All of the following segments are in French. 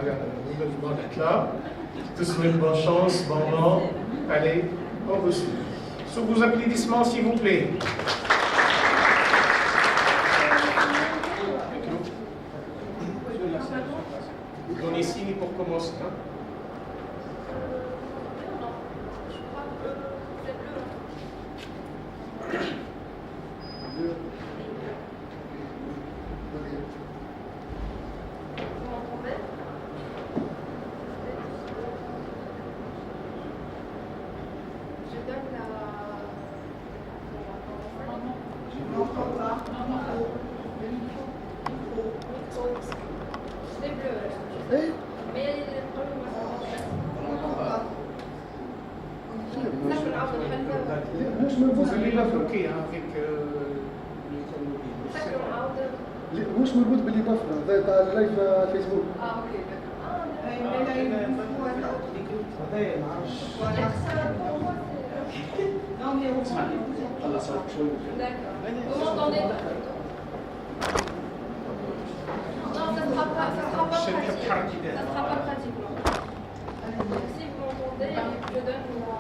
heureusement d'être là. Je te souhaite bonne chance, bon vent. Allez, au reçu. Sous vos applaudissements, s'il vous plaît. Vous donnez signe pour commencer. Hein? Vous allez la bloquer avec مش مربوط باللي طفره تاع اللايف فيسبوك. اوكي Vous m'entendez pas? Non, ça ne sera pas pratique. Ça sera pas pratique. Si vous m'entendez, je donne la...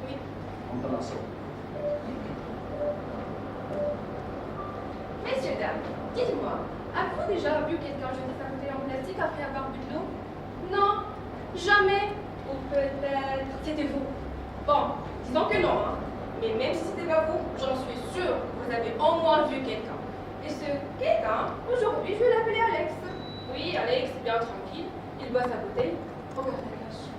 Oui. Messieurs, dames, dites-moi, avez-vous déjà vu quelqu'un jeter sa bouteille en plastique après avoir bu de l'eau? Non, jamais. Ou peut-être c'était vous. Bon, disons que non, hein. Mais même si c'était pas vous, j'en suis sûre, vous avez au moins vu quelqu'un. Et ce quelqu'un, aujourd'hui, je vais l'appeler Alex. Oui, Alex, bien tranquille, il boit sa bouteille. Regardez la chute,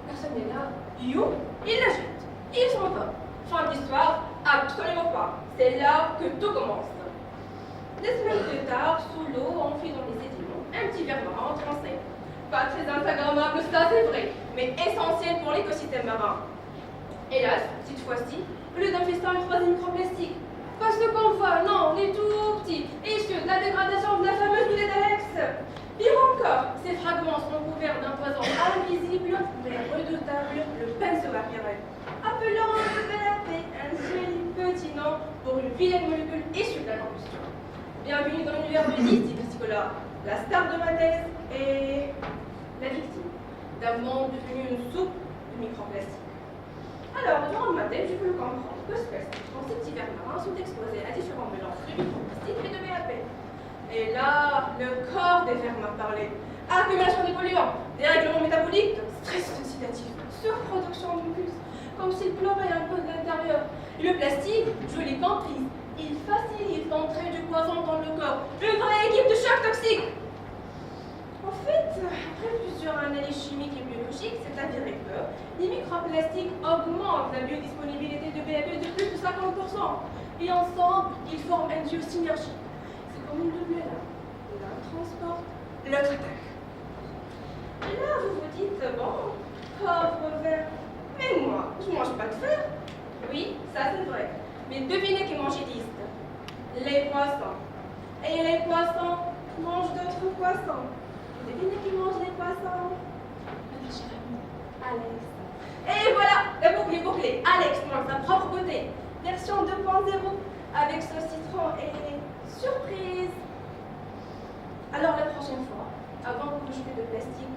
personne n'est là. You, il la jette. Il s'en va. Fin d'histoire, absolument pas. C'est là que tout commence. Des semaines plus tard, sous l'eau, enfoui dans les sédiments, un petit ver marin transé. Pas très instagrammable, ça c'est vrai, mais essentiel pour l'écosystème marin. Hélas, cette fois-ci, au lieu d'un festin, une troisième microplastique. Pas ce qu'on voit, non, on est tout petit, issu de la dégradation de la fameuse bouteille d'Alex. Pire encore, ces fragments sont couverts d'un poison invisible mais redoutable, le benzopyrène. Appelons peut-être un joli petit nom pour une vilaine molécule issue de la combustion. Bienvenue dans l'univers de Lise, dit Psychola, la star de ma thèse et la victime d'un monde devenu une soupe de microplastique. Alors, durant ma thèse, je peux le comprendre. Que se passe-t-il quand ces petits vers marins sont exposés à différents mélanges de microplastique et de BAP? Et là, le corps des vers m'a parlé. Accumulation des polluants, dérèglement métabolique, stress oxydatif, surproduction de mucus, comme s'il pleurait un peu de l'intérieur. Et le plastique joue les complices. Il facilite l'entrée du poison dans le corps. Une vraie équipe de choc toxique. En fait, après plusieurs analyses chimiques et biologiques, c'est avéré que les microplastiques augmentent la biodisponibilité de BAP de plus de 50%. Et ensemble, ils forment un duo synergique. C'est comme une double lame. L'un transporte, l'autre attaque. Et là, vous vous dites, bon, pauvre ver, mais moi, je mange pas de fer. Oui, ça c'est vrai. Mais devinez qui mange liste. Les poissons. Et les poissons mangent d'autres poissons. Devinez qui mange les poissons? Notre cher ami, Alex. Et voilà, la boucle est bouclée. Alex mange sa propre beauté. Version 2.0 avec ce citron et surprise. Alors la prochaine fois, avant que vous jetez de plastique,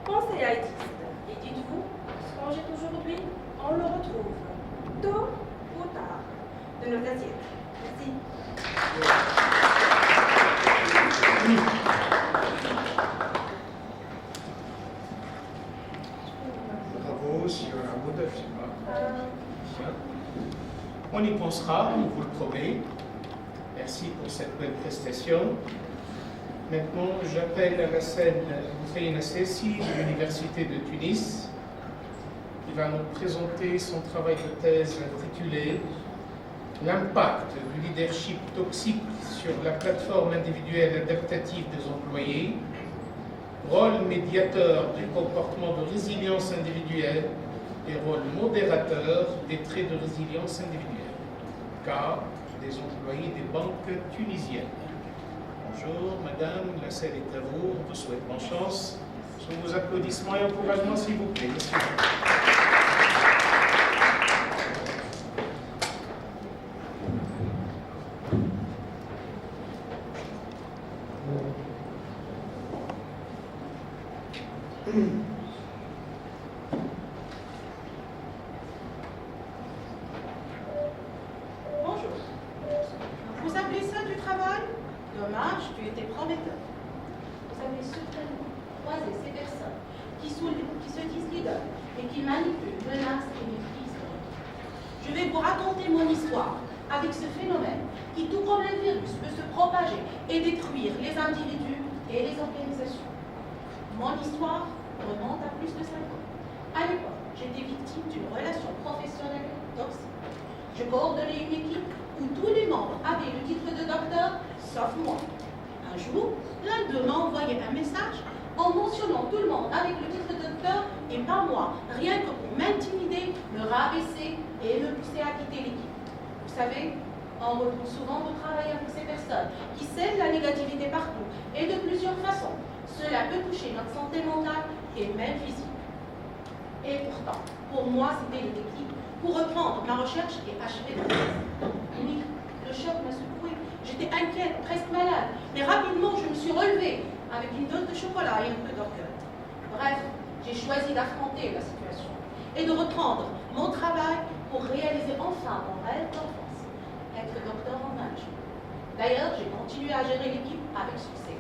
pensez à Etiste. Et dites-vous, ce qu'on jette aujourd'hui, on le retrouve tôt ou tard de nos assiettes. Merci. Bravo, sur un mot de film. On y pensera, vous le promet. Merci pour cette belle prestation. Maintenant, j'appelle à la scène Hussein Sessi de l'Université de Tunis, qui va nous présenter son travail de thèse intitulé L'impact du leadership toxique sur la plateforme individuelle adaptative des employés, rôle médiateur du comportement de résilience individuelle et rôle modérateur des traits de résilience individuelle, cas des employés des banques tunisiennes. Bonjour madame, la scène est à vous, on vous souhaite bonne chance. Sous vos applaudissements et encouragements, s'il vous plaît. Merci. Bonjour. Vous appelez ça du travail? Dommage, tu étais prometteur. Vous avez certainement croisé ces personnes qui se disent leaders et qui manipulent, menacent et méprisent les autres. Je vais vous raconter mon histoire avec ce phénomène qui, tout comme un virus, peut se propager et détruire les individus et les organisations. Mon histoire remonte à plus de 5 ans. À l'époque, j'étais victime d'une relation professionnelle toxique. Je coordonnais une équipe où tous les membres avaient le titre de docteur, sauf moi. Un jour, l'un d'eux m'a envoyé un message en mentionnant tout le monde avec le titre de docteur et pas moi, rien que pour m'intimider, me rabaisser et me pousser à quitter l'équipe. Vous savez, on retrouve souvent de travailler avec ces personnes qui sèment la négativité partout et de plusieurs façons. Cela peut toucher notre santé mentale et même physique. Et pourtant, pour moi, c'était le déclic pour reprendre ma recherche et achever ma thèse. Oui, le choc m'a secouée. J'étais inquiète, presque malade. Mais rapidement, je me suis relevée avec une dose de chocolat et un peu d'orgueil. Bref, j'ai choisi d'affronter la situation et de reprendre mon travail pour réaliser enfin mon rêve d'enfance, être docteur en management. D'ailleurs, j'ai continué à gérer l'équipe avec succès.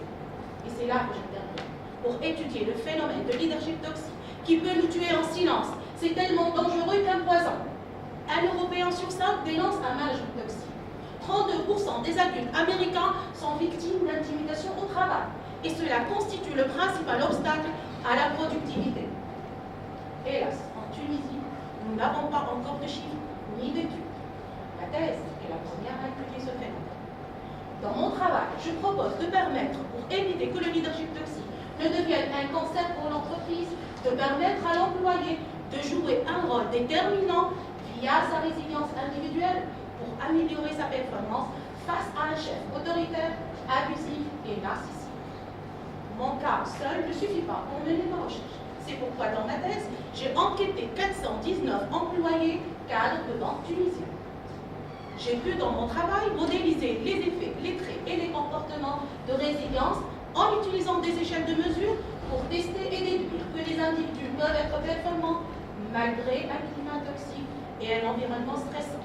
Et c'est là que j'interviens, pour étudier le phénomène de leadership toxique qui peut nous tuer en silence. C'est tellement dangereux qu'un poison. Un Européen sur 5 dénonce un management toxique. 32% des adultes américains sont victimes d'intimidation au travail. Et cela constitue le principal obstacle à la productivité. Hélas, en Tunisie, nous n'avons pas encore de chiffres ni d'études. La thèse est la première à étudier ce phénomène. Dans mon travail, je propose de permettre, pour éviter que le leadership toxique ne devienne un cancer pour l'entreprise, de permettre à l'employé de jouer un rôle déterminant via sa résilience individuelle pour améliorer sa performance face à un chef autoritaire, abusif et narcissique. Mon cas seul ne suffit pas pour mener ma recherche. C'est pourquoi dans ma thèse, j'ai enquêté 419 employés cadres de banque tunisiens. J'ai pu dans mon travail modéliser les effets, les traits et les comportements de résilience en utilisant des échelles de mesure pour tester et déduire que les individus peuvent être performants malgré un climat toxique et un environnement stressant.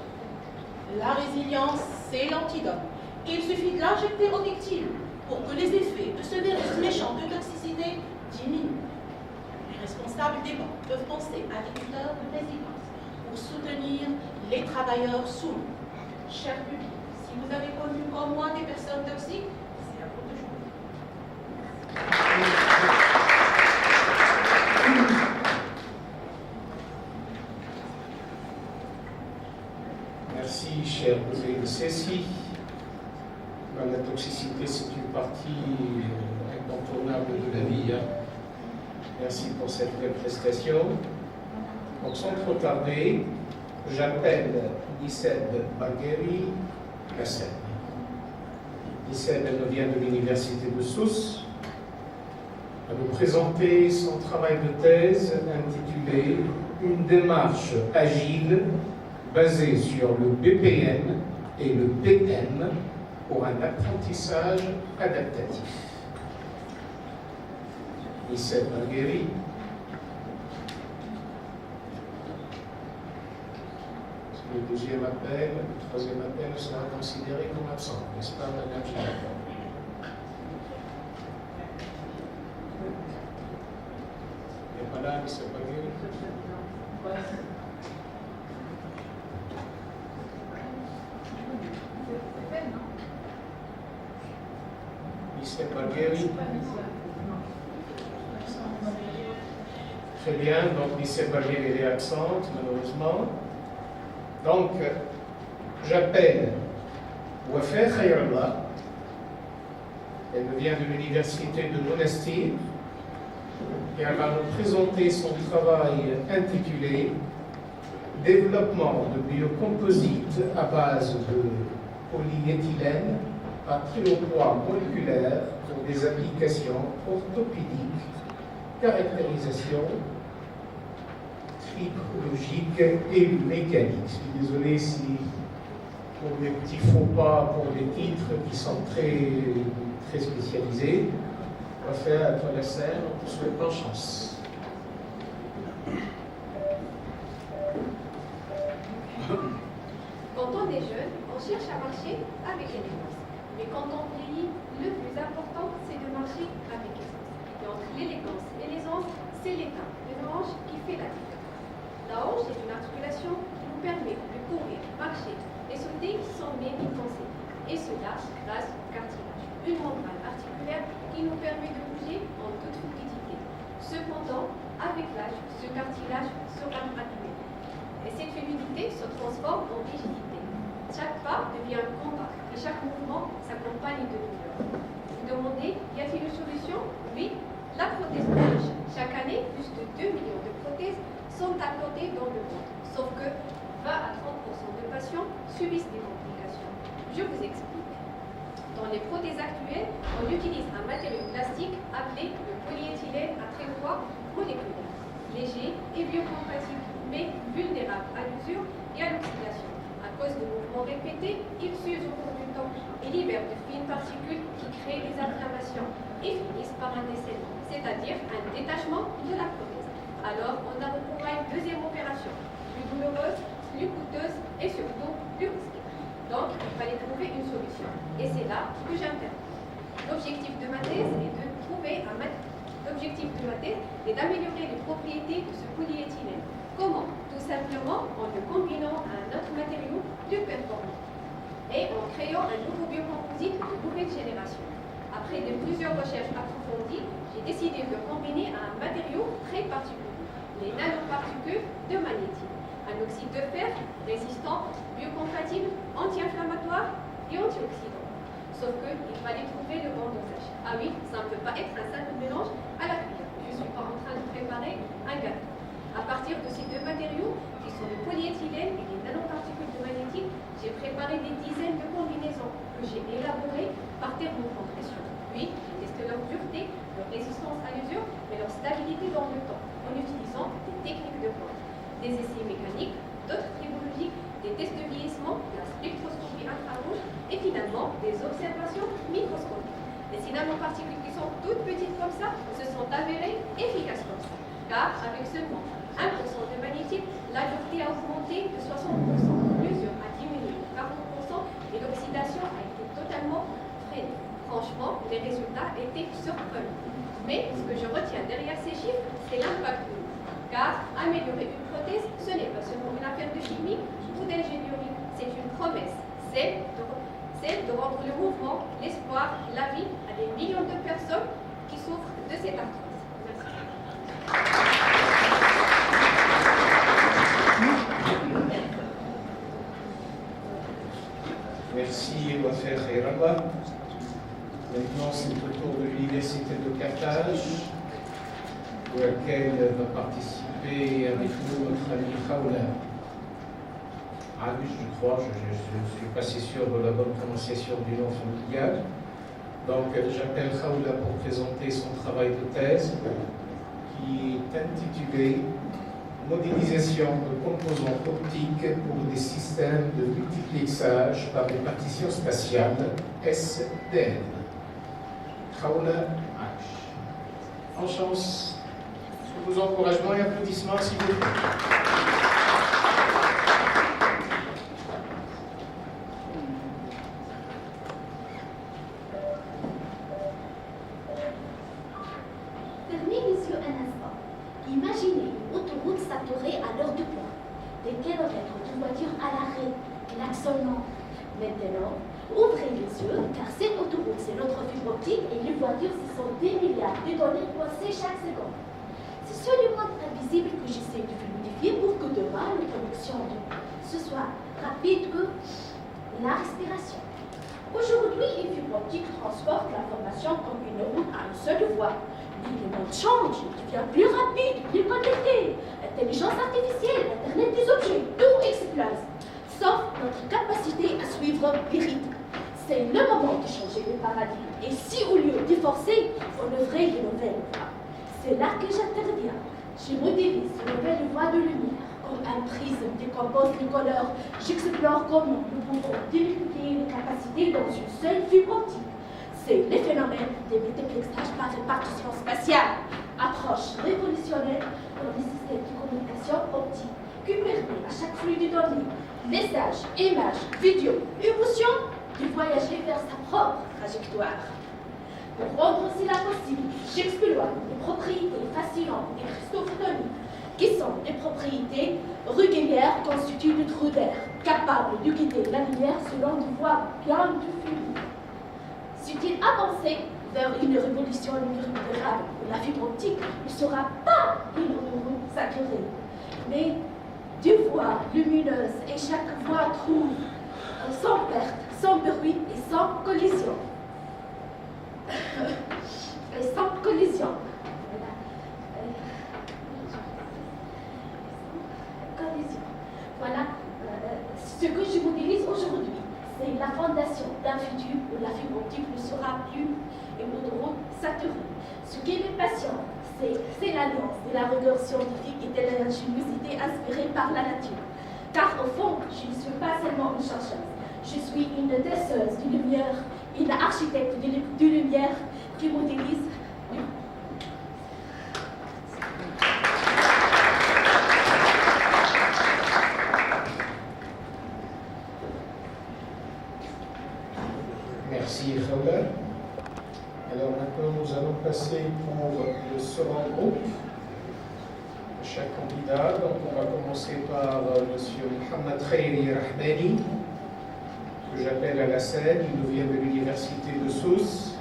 La résilience, c'est l'antidote. Il suffit de l'injecter aux victimes pour que les effets de ce virus méchant de toxicité diminuent. Les responsables des banques peuvent penser à des tuteurs de résilience pour soutenir les travailleurs soumis. Cher public, si vous avez connu comme moi des personnes toxiques, c'est à vous de jouer. Merci, chère collègue Cécile. La toxicité, c'est une partie incontournable de la vie. Merci pour cette belle prestation. Donc, sans trop tarder, j'appelle Nisseb Bagheri la scène. Nisseb, elle nous vient de l'université de Sousse. Elle va nous présenter son travail de thèse intitulé « Une démarche agile basée sur le BPM et le PM pour un apprentissage adaptatif ». Nisseb Bagheri. Le deuxième appel, le troisième appel sera considéré comme absent, n'est-ce pas, Madame Gilles? Il n'est pas là, Nisseb Bagheri. Nisseb Bagheri. Très bien, donc Nisseb Bagheri est absente, malheureusement. Donc, j'appelle Wafa Khayrallah. Elle vient de l'université de Monastir et elle va nous présenter son travail intitulé « Développement de biocomposites à base de polyéthylène à très haut poids moléculaire pour des applications orthopédiques caractérisation, tripologique et mécanique. Je suis désolé si pour les petits faux pas, pour les titres qui sont très spécialisés. On va faire à toi la scène, on te souhaite bonne chance. Quand on est jeune, on cherche à marcher avec élégance. Mais quand on vieillit, le plus important, c'est de marcher avec aisance. Et entre l'élégance et l'aisance, c'est l'état de la hanche qui fait la différence. La hanche est une articulation qui nous permet de courir, marcher et sauter sans même y penser. Et cela grâce au cartilage, une membrane articulaire qui nous permet de bouger en toute fluidité. Cependant, avec l'âge, ce cartilage sera abîmé. Et cette fluidité se transforme en rigidité. Chaque pas devient un combat et chaque mouvement s'accompagne de douleur. Vous demandez, y a-t-il une solution? Oui, la prothèse blanche. Chaque année, plus de 2 millions de prothèses sont accordées dans le monde. Sauf que 20 à 30% de patients subissent des complications. Je vous explique. Dans les prothèses actuelles, on utilise un matériau plastique appelé le polyéthylène à très poids moléculaire, léger et biocompatible, mais vulnérable à l'usure et à l'oxydation. À cause de mouvements répétés, il s'use au cours du temps et libère de fines particules qui créent des inflammations et finissent par un dessalement, c'est-à-dire un détachement de la prothèse. Alors, on a recours à une deuxième opération, plus douloureuse, plus coûteuse et surtout plus risquée. Donc, il fallait trouver une solution. Et c'est là que j'interviens. L'objectif de ma thèse est d'améliorer les propriétés de ce polyéthylène. Comment? Tout simplement en le combinant à un autre matériau plus performant et en créant un nouveau biocomposite de nouvelle génération. Après plusieurs recherches approfondies, j'ai décidé de le combiner à un matériau très particulier, les nanoparticules de magnétine. Un oxyde de fer résistant, biocompatible, anti-inflammatoire et antioxydant. Sauf qu'il fallait trouver le bon dosage. Ah oui, ça ne peut pas être un simple mélange à la cuillère. Je ne suis pas en train de préparer un gâteau. À partir de ces deux matériaux, qui sont le polyéthylène et les nanoparticules de magnétine, j'ai préparé des dizaines de combinaisons que j'ai élaborées par thermocompression. Puis, j'ai testé leur dureté, leur résistance à l'usure et leur stabilité dans le temps, en utilisant des techniques de pointe, des essais mécaniques, d'autres tribologiques, des tests de vieillissement, de la spectroscopie infrarouge et finalement des observations microscopiques. Et ces nanoparticules qui sont toutes petites comme ça se sont avérées efficaces comme ça, car avec seulement 1% de magnétine, la dureté a augmenté de 60%, l'usure a diminué de 40% et l'oxydation a été totalement freinée. Franchement, les résultats étaient surprenants. Mais ce que je retiens derrière ces chiffres, c'est l'impact de nous. Car améliorer une prothèse, ce n'est pas seulement une affaire de chimie ou d'ingénierie, c'est une promesse, celle de rendre le mouvement, l'espoir, la vie à des millions de personnes qui souffrent de cette arthrose. Merci. Merci, Wafer Khairallah. Maintenant, c'est au tour de l'Université de Carthage, à laquelle va participer avec nous notre ami Khawla. Ah oui, je crois, je ne suis pas si sûr de la bonne prononciation du nom familial. Donc, j'appelle Khawla pour présenter son travail de thèse, qui est intitulé Modélisation de composants optiques pour des systèmes de multiplexage par répartition spatiale, SDN. Khawla H. En chance, sous vos encouragements et applaudissements, s'il vous plaît. Fermez les yeux un instant. Imaginez une autoroute saturée à l'heure de pointe, des kilomètres de voitures à l'arrêt, klaxonnant. Maintenant, ouvrez les yeux, car cette autoroute, c'est notre fibre optique et les voitures, ce sont des milliards de données coincées chaque seconde. C'est seulement invisible que j'essaie de fluidifier pour que demain, la connexion ce soit rapide que la respiration. Aujourd'hui, les fibres optiques transportent l'information comme une route à une seule voie. Le monde change, il devient plus rapide, plus connecté. Intelligence artificielle, Internet des objets, tout explose. Sauf notre capacité à suivre les rythmes. C'est le moment de changer le paradigme. Et si au lieu de forcer, on œuvrait de nouvelles voies. C'est là que j'interviens. Je modélise une nouvelle voie de lumière. Comme un prisme décompose les couleurs, j'explore comment nous pouvons démultiplier les capacités dans une seule fibre optique. C'est le phénomène des multiplexages par répartition spatiale. Approche révolutionnaire dans les systèmes de communication optique qui permet à chaque flux de données, messages, images, vidéos, émotions de voyager vers sa propre trajectoire. Pour rendre cela possible, j'exploite les propriétés fascinantes des cristaux photoniques, qui sont des propriétés régulières constituées de trous d'air, capables de guider la lumière selon des voies bien définies. S'il avancé vers une révolution numérique durable où la fibre optique ne sera pas une roue saturée, mais deux voies lumineuses et chaque voie trouve sans perte, sans bruit et sans collision. Et sans collision. Voilà ce que je modélise aujourd'hui. C'est la fondation d'un futur où la fibre optique ne sera plus une autoroute saturée. Ce qui me passionne, c'est l'alliance de la rigueur scientifique et de l'ingéniosité inspirée par la nature. Car au fond, je ne suis pas seulement une chercheuse, je suis une tesseuse de lumière, une architecte de lumière qui modélise. Merci, Khawla. Alors maintenant, nous allons passer pour le second groupe. Chaque candidat, donc on va commencer par M. Mohamed Khairi Rahmani, que j'appelle à la scène. Il nous vient de l'université de Sousse.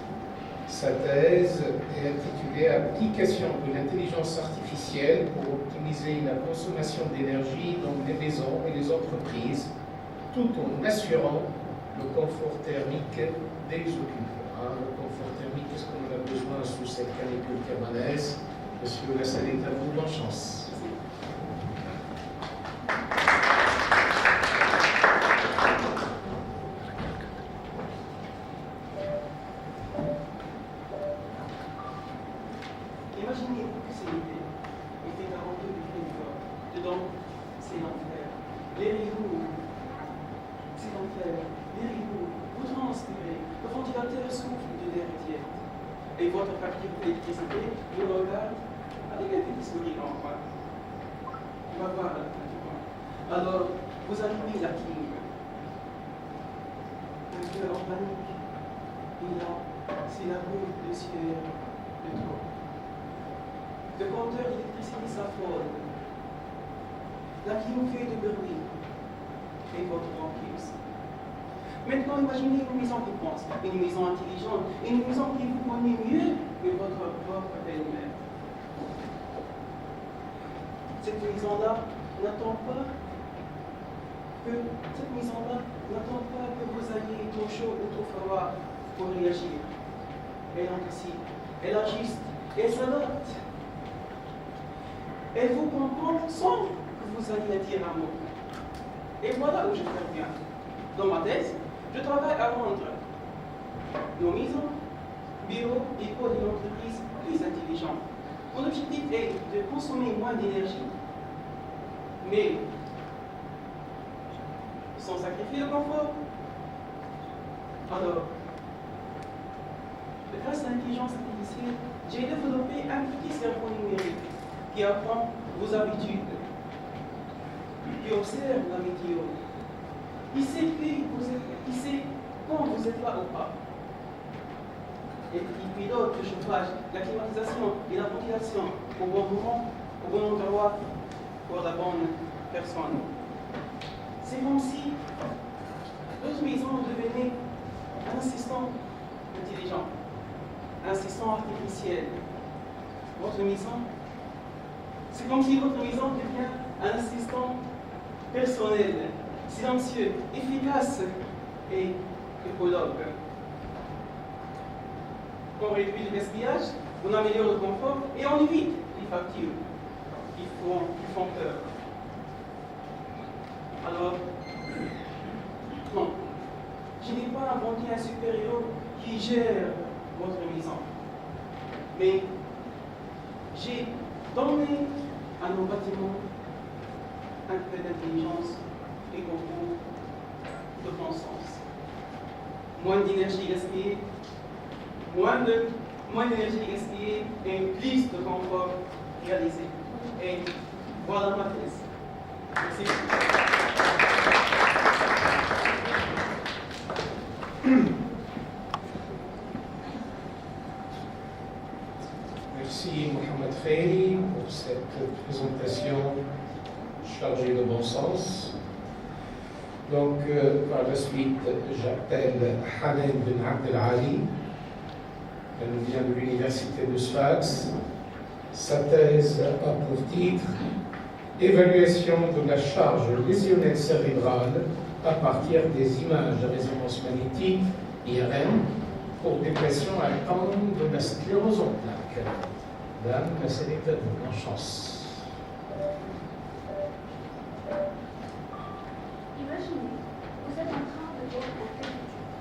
Sa thèse est intitulée Application de l'intelligence artificielle pour optimiser la consommation d'énergie dans les maisons et les entreprises, tout en assurant le confort thermique des occupants. Le confort thermique, est-ce qu'on en a besoin sous cette canicule camerounaise? Monsieur, la salle est à vous, bonne chance. Imaginez-vous que c'est l'été. Il fait 42 degrés dehors. Dedans, c'est l'enfer. Les rideaux, c'est l'enfer. Les rideaux, vous transpirez. Le ventilateur souffle de l'air tiède. Et votre facture d'électricité vous regarde avec un petit sourire en coin. On va voir la fin du coin. Alors, vous allumez la clim. Un cœur en panique. Et là, c'est la boule de sueur de trop. Le compteur d'électricité s'affole. La clim fait de bruit. Et votre banquier aussi. Maintenant, imaginez une maison qui pense, une maison intelligente, une maison qui vous connaît mieux que votre propre belle-mère. Cette maison-là n'attend pas que vous ayez trop chaud ou trop froid pour réagir. Elle anticipe, elle ajuste, elle s'adapte. Elle vous comprend sans que vous ayez à dire un mot. Et voilà où je interviens. Dans ma thèse, je travaille à rendre nos maisons, bureaux, écoles et entreprises plus intelligentes. Mon objectif est de consommer moins d'énergie, mais sans sacrifier le confort. Alors, grâce à l'intelligence artificielle, j'ai développé un petit cerveau numérique qui apprend vos habitudes, qui observe la météo. Il sait quand vous êtes là ou pas. Et il pilote le chauffage, la climatisation et la ventilation au bon moment, au bon endroit, pour la bonne personne. C'est comme si votre maison devenait un assistant intelligent, un assistant artificiel. Votre maison, c'est comme si votre maison devient un assistant personnel, silencieux, efficace et écologue. On réduit le gaspillage, on améliore le confort et on évite les factures qui font peur. Alors, non, je n'ai pas inventé un super-héros qui gère votre maison, mais J'ai donné à nos bâtiments un peu d'intelligence et beaucoup de bon sens. Moins d'énergie gaspillée, moins d'énergie gaspillée et plus de confort réalisé. Et voilà ma thèse. Merci. Merci Mohamed Khairi pour cette présentation chargée de bon sens. Donc, par la suite, j'appelle Hanen Ben Abdel Ali. Elle nous vient de l'université de Sfax. Sa thèse a pour titre « Évaluation de la charge lésionnelle cérébrale à partir des images de résonance magnétique, IRM, pour dépression à temps de la sclérose en plaques ». Dame, c'est l'état de bonne chance. Imaginez, vous êtes en train de voir un tel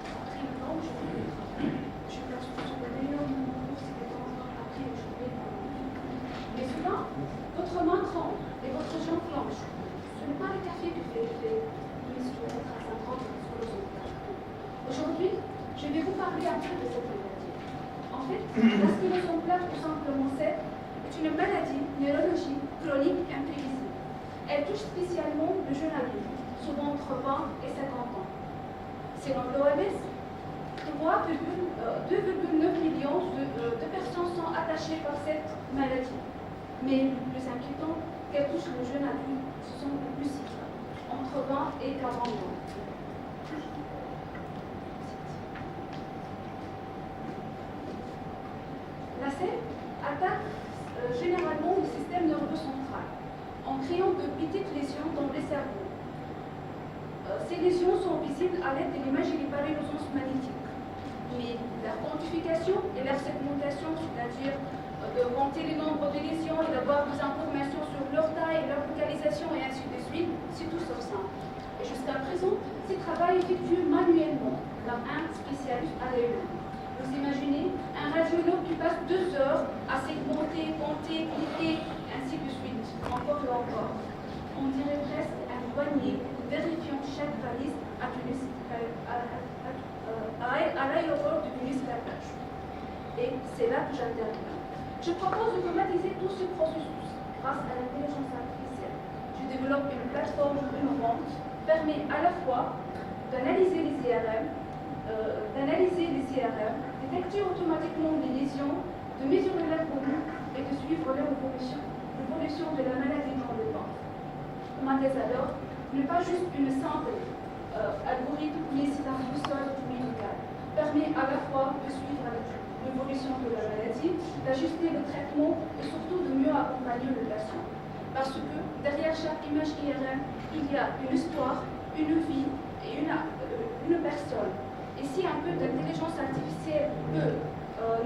après une longue journée de travail. Je pense que c'est le meilleur moment pour ces détendre après une journée de travail. Mais soudain, votre main tremble et votre jambe flanche. Ce n'est pas le café qui fait l'effet, mais se mettre à 50 sur le sol. Aujourd'hui, je vais vous parler un peu de cette maladie. En fait, la sclérose en plaques, tout simplement, c'est une maladie neurologique chronique imprévisible. Elle touche spécialement le jeune adulte, souvent entre 20 et 50 ans. Selon l'OMS, 2,9 millions de personnes sont attachées par cette maladie. Mais le plus inquiétant, qu'elle touche le jeune adulte, ce sont les plus cibles, entre 20 et 40 ans. La CEP attaque généralement le système nerveux central en créant de petites lésions dans les cerveaux. Ces lésions sont visibles à l'aide de l'imagerie par résonance magnétique. Mais leur quantification et leur segmentation, c'est-à-dire de compter le nombre de lésions et d'avoir des informations sur leur taille, leur localisation et ainsi de suite, c'est tout sauf simple. Et jusqu'à présent, ces travaux effectués manuellement par un spécialiste à l'œil. Vous imaginez un radiologue qui passe 2 heures à segmenter, compter, cliquer, ainsi de suite, encore et encore. On dirait presque un douanier vérifiant chaque valise à l'aéroport de Tunis-Carthage. Et c'est là que j'interviens. Je propose d'automatiser tout ce processus grâce à l'intelligence artificielle. Je développe une plateforme innovante qui permet à la fois d'analyser les IRM, détecter automatiquement les lésions, de mesurer leur volume et de suivre leur l'évolution de la maladie dans le temps. Ma thèse alors n'est pas juste une simple algorithme, mais c'est un boussole médical. Permet à la fois de suivre l'évolution de la maladie, d'ajuster le traitement et surtout de mieux accompagner le patient. Parce que derrière chaque image IRM, il y a une histoire, une vie et une personne. Et si un peu d'intelligence artificielle peut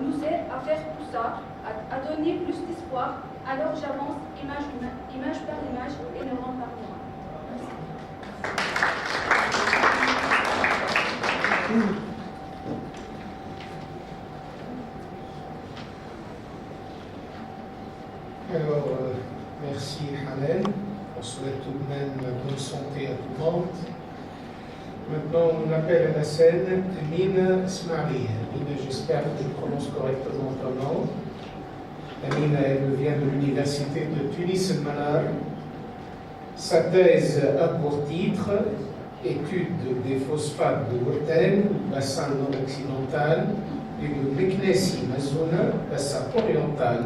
nous aider à faire tout ça, à donner plus d'espoir, alors j'avance image par image et neurone par neurone. Alors, merci Hanen. On souhaite tout de même bonne santé à tout le monde. Maintenant, on appelle à la scène Amine Ismaili. Amine, j'espère que je prononce correctement ton nom. Amine, elle vient de l'université de Tunis-Manar. Sa thèse a pour titre Étude des phosphates de Wurten, bassin nord-occidental, et de Meknessi-Mazuna, bassin oriental,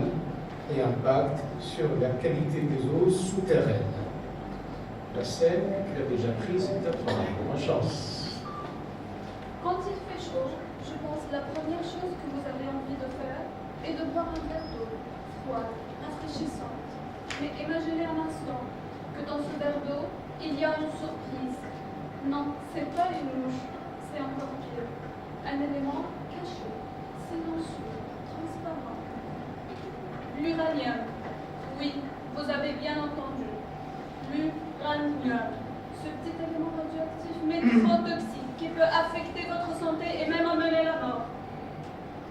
et impact sur la qualité des eaux souterraines. La scène qu'il a déjà prise est à toi. Bonne chance. Quand il fait chaud, je pense que la première chose que vous avez envie de faire est de boire un verre d'eau froide, rafraîchissante. Mais imaginez un instant que dans ce verre d'eau, il y a une surprise. Non, c'est pas une mouche, c'est encore pire. Un élément caché, silencieux, transparent. L'uranium. Oui, vous avez bien entendu. L'uranium. Ce petit élément radioactif mais trop toxique qui peut affecter votre santé et même amener la mort.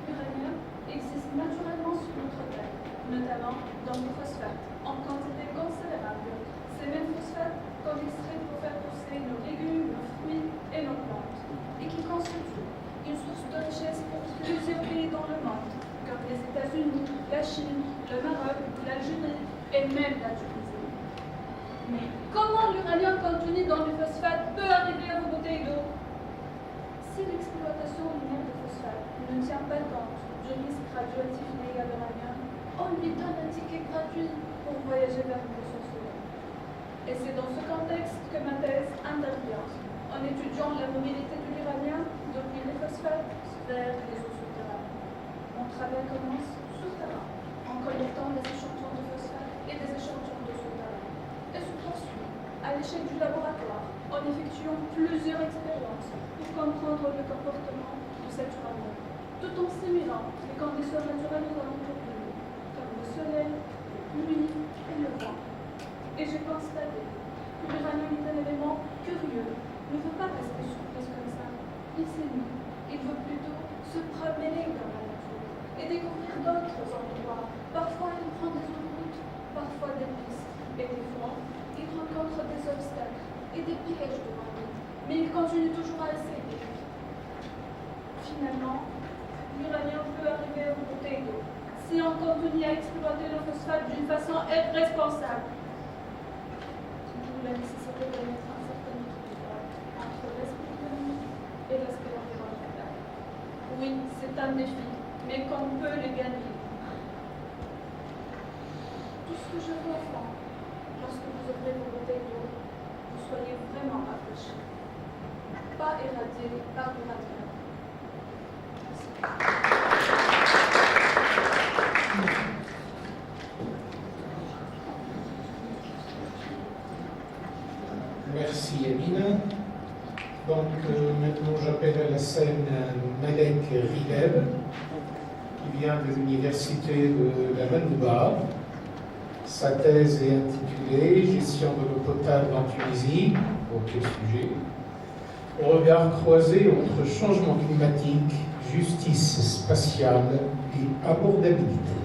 L'uranium existe naturellement sur notre Terre. notamment dans le phosphate, en quantité considérable. Ces mêmes phosphates qu'on extrait pour faire pousser nos légumes, nos fruits et nos plantes, et qui constituent une source de richesse pour plusieurs pays dans le monde, comme les États-Unis, la Chine, le Maroc, l'Algérie et même la Tunisie. Mais comment l'uranium contenu dans le phosphate peut arriver à vos bouteilles d'eau? Si l'exploitation lunaire de phosphate ne tient pas compte du risque radioactif lié à l'uranium, on lui donne un ticket gratuit pour voyager vers le soleil. Et c'est dans ce contexte que ma thèse intervient, en étudiant la mobilité de l'uranium depuis les phosphates vers les eaux souterraines. Mon travail commence souterrain, en collectant des échantillons de phosphate et des échantillons de souterrain, et se poursuit à l'échelle du laboratoire, en effectuant plusieurs expériences pour comprendre le comportement de cet uranium, tout en simulant les conditions naturelles aux alentours de nous, comme le soleil, l'huile et le vent. Et j'ai constaté que l'uranium est un élément curieux, ne veut pas rester surprise comme ça. Il s'émue, il veut plutôt se promener dans la nature et découvrir d'autres endroits. Parfois il prend des autoroutes, parfois des pistes, et des fois il rencontre des obstacles et des pièges devant lui, mais il continue toujours à essayer. Finalement, l'uranium peut arriver à vos bouteilles d'eau si on continue à exploiter le phosphate d'une façon irresponsable. D'où la nécessité de mettre un certain équilibre entre l'aspect économique et l'aspect environnemental. Oui, c'est un défi, mais qu'on peut le gagner. Tout ce que je veux au fond, lorsque vous ouvrez vos bouteilles d'eau, vous soyez vraiment rafraîchis, pas irradiés par l'uranium. Merci Emine. Donc maintenant j'appelle à la scène Malek Rileb, qui vient de l'université de la Manouba. Sa thèse est intitulée « Gestion de l'eau potable en Tunisie ». Ok, sujet. Au regard croisé entre changement climatique, justice spatiale et abordabilité.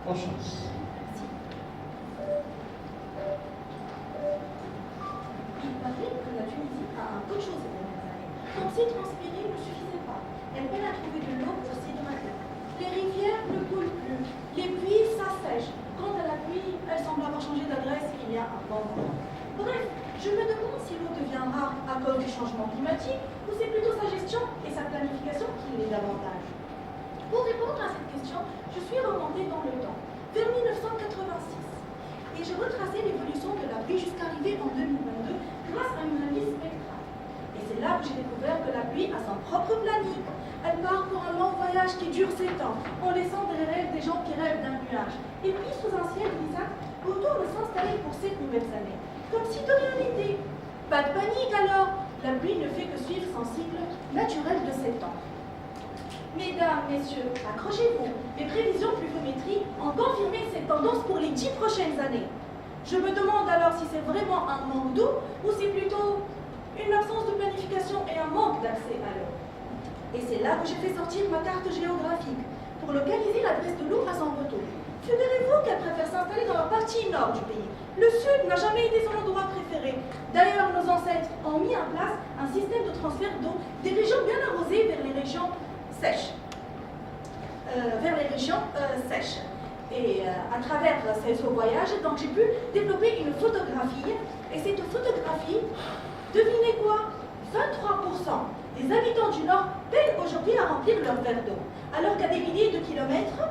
En chance. Il paraît que la Tunisie a un peu de choses ces dernières années. Penser transpirer ne suffisait pas. Elle peine à trouver de l'eau pour s'y nourrir. Les rivières ne coulent plus. Les puits s'assèchent. Quant à la pluie, elle semble avoir changé d'adresse il y a un bon moment. Bref, je me demande si l'eau devient rare à cause du changement climatique ou c'est plutôt sa gestion et sa planification qui l'est davantage. Pour répondre à cette question, je suis remontée dans le temps, vers 1986. Et j'ai retracé l'évolution de la pluie jusqu'à arriver en 2022 grâce à une analyse spectrale. Et c'est là que j'ai découvert que la pluie a son propre planning. Elle part pour un long voyage qui dure 7 ans, en laissant derrière elle des gens qui rêvent d'un nuage. Et puis, sous un ciel grisâtre, retourne s'installer pour 7 nouvelles années. Comme si de rien n'était. Pas de panique alors, la pluie ne fait que suivre son cycle naturel de 7 ans. Mesdames, messieurs, accrochez-vous. Les prévisions pluviométrie ont confirmé cette tendance pour les 10 prochaines années. Je me demande alors si c'est vraiment un manque d'eau ou c'est plutôt une absence de planification et un manque d'accès à l'eau. Et c'est là que j'ai fait sortir ma carte géographique pour localiser l'adresse de l'eau à son retour. Figurez-vous qu'elle préfère s'installer dans la partie nord du pays. Le sud n'a jamais été son endroit préféré. D'ailleurs, nos ancêtres ont mis en place un système de transfert d'eau des régions bien arrosées vers les régions sèches. Et à travers ce voyage, donc j'ai pu développer une photographie. Et cette photographie, devinez quoi? 23% des habitants du Nord peinent aujourd'hui à remplir leur verre d'eau. Alors qu'à des milliers de kilomètres,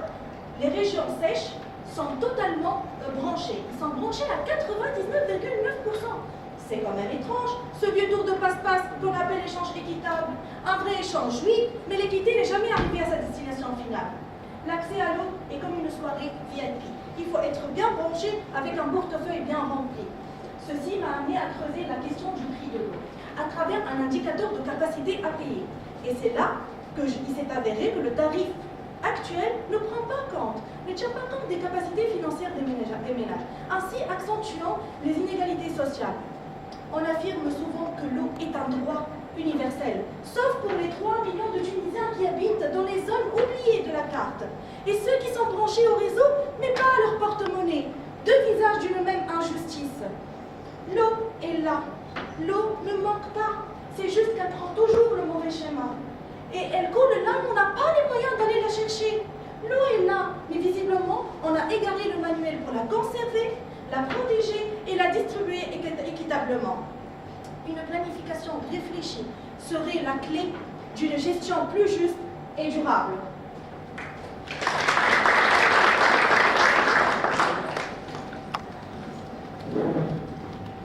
les régions sèches sont totalement branchées. Ils sont branchés à 99,9%. C'est quand même étrange, ce vieux tour de passe-passe qu'on appelle échange équitable. Un vrai échange, oui, mais l'équité n'est jamais arrivée à sa destination finale. L'accès à l'eau est comme une soirée VIP. Il faut être bien branché avec un portefeuille bien rempli. Ceci m'a amené à creuser la question du prix de l'eau à travers un indicateur de capacité à payer. Et c'est là qu'il s'est avéré que le tarif actuel ne tient pas compte des capacités financières des ménages, ainsi accentuant les inégalités sociales. On affirme souvent que l'eau est un droit, universelle, sauf pour les 3 millions de Tunisiens qui habitent dans les zones oubliées de la carte, et ceux qui sont branchés au réseau, mais pas à leur porte-monnaie, deux visages d'une même injustice. L'eau est là. L'eau ne manque pas. C'est juste qu'elle prend toujours le mauvais schéma. Et elle coule là où on n'a pas les moyens d'aller la chercher. L'eau est là, mais visiblement, on a égaré le manuel pour la conserver, la protéger et la distribuer équitablement. Une planification réfléchie serait la clé d'une gestion plus juste et durable.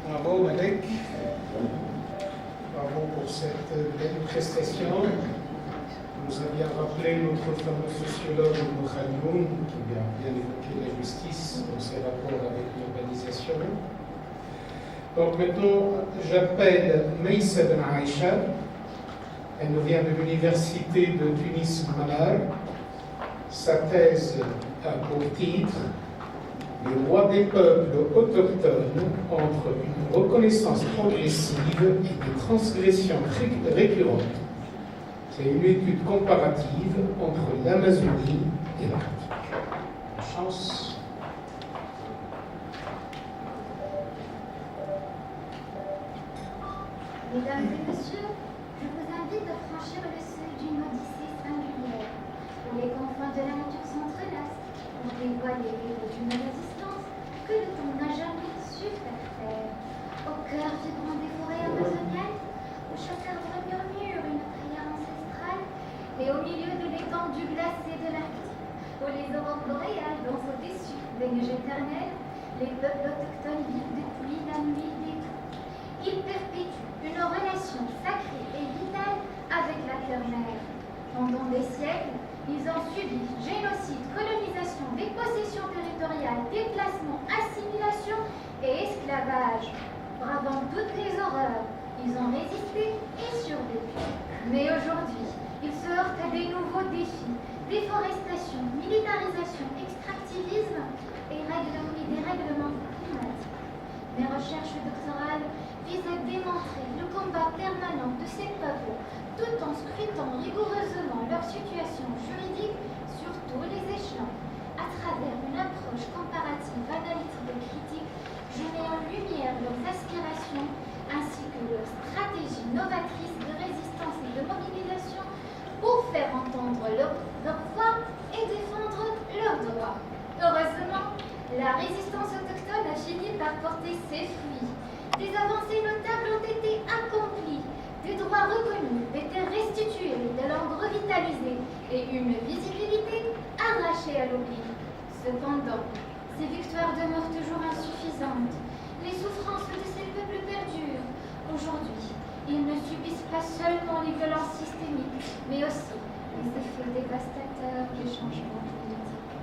Bravo Malek, bravo pour cette belle prestation. Vous aviez rappelé notre fameux sociologue Ibn Khaldoun qui a bien évoqué la justice dans ses rapports avec l'urbanisation. Donc maintenant, j'appelle Meissa Ben Aïcha. Elle nous vient de l'université de Tunis Manar. Sa thèse a pour titre « Les droits des peuples autochtones entre une reconnaissance progressive et des transgressions récurrentes ». C'est une étude comparative entre l'Amazonie et l'Arctique. Chance. Mesdames et messieurs, je vous invite à franchir le seuil d'une odyssée singulière, où les confins de la nature s'entrelacent, on dévoile les règles d'une résistance que le temps n'a jamais su faire taire. Au cœur vibrant des forêts amazoniennes, où chaque arbre murmure une prière ancestrale, et au milieu de l'étendue glacée de l'Arctique, où les aurores boréales dansent au-dessus des neiges éternelles, les peuples autochtones vivent depuis la nuit des temps. Ils perpétuent une relation sacrée et vitale avec la terre-mère. Pendant des siècles, ils ont subi génocide, colonisation, dépossession territoriale, déplacement, assimilation et esclavage. Bravant toutes les horreurs, ils ont résisté et survécu. Mais aujourd'hui, ils se heurtent à des nouveaux défis: déforestation, militarisation, extractivisme et des règlements climatiques. Mes recherches doctorales visent à démontrer le combat permanent de ces peuples, tout en scrutant rigoureusement leur situation juridique sur tous les échelons. À travers une approche comparative, analytique et critique, je mets en lumière leurs aspirations ainsi que leurs stratégies novatrices de résistance et de mobilisation pour faire entendre leur voix et défendre leurs droits. Heureusement, la résistance autochtone a fini par porter ses fruits. Des avancées notables ont été accomplies, des droits reconnus, des terres restituées, des langues revitalisées et une visibilité arrachée à l'oubli. Cependant, ces victoires demeurent toujours insuffisantes. Les souffrances de ces peuples perdurent. Aujourd'hui, ils ne subissent pas seulement les violences systémiques, mais aussi les effets dévastateurs des changements climatiques.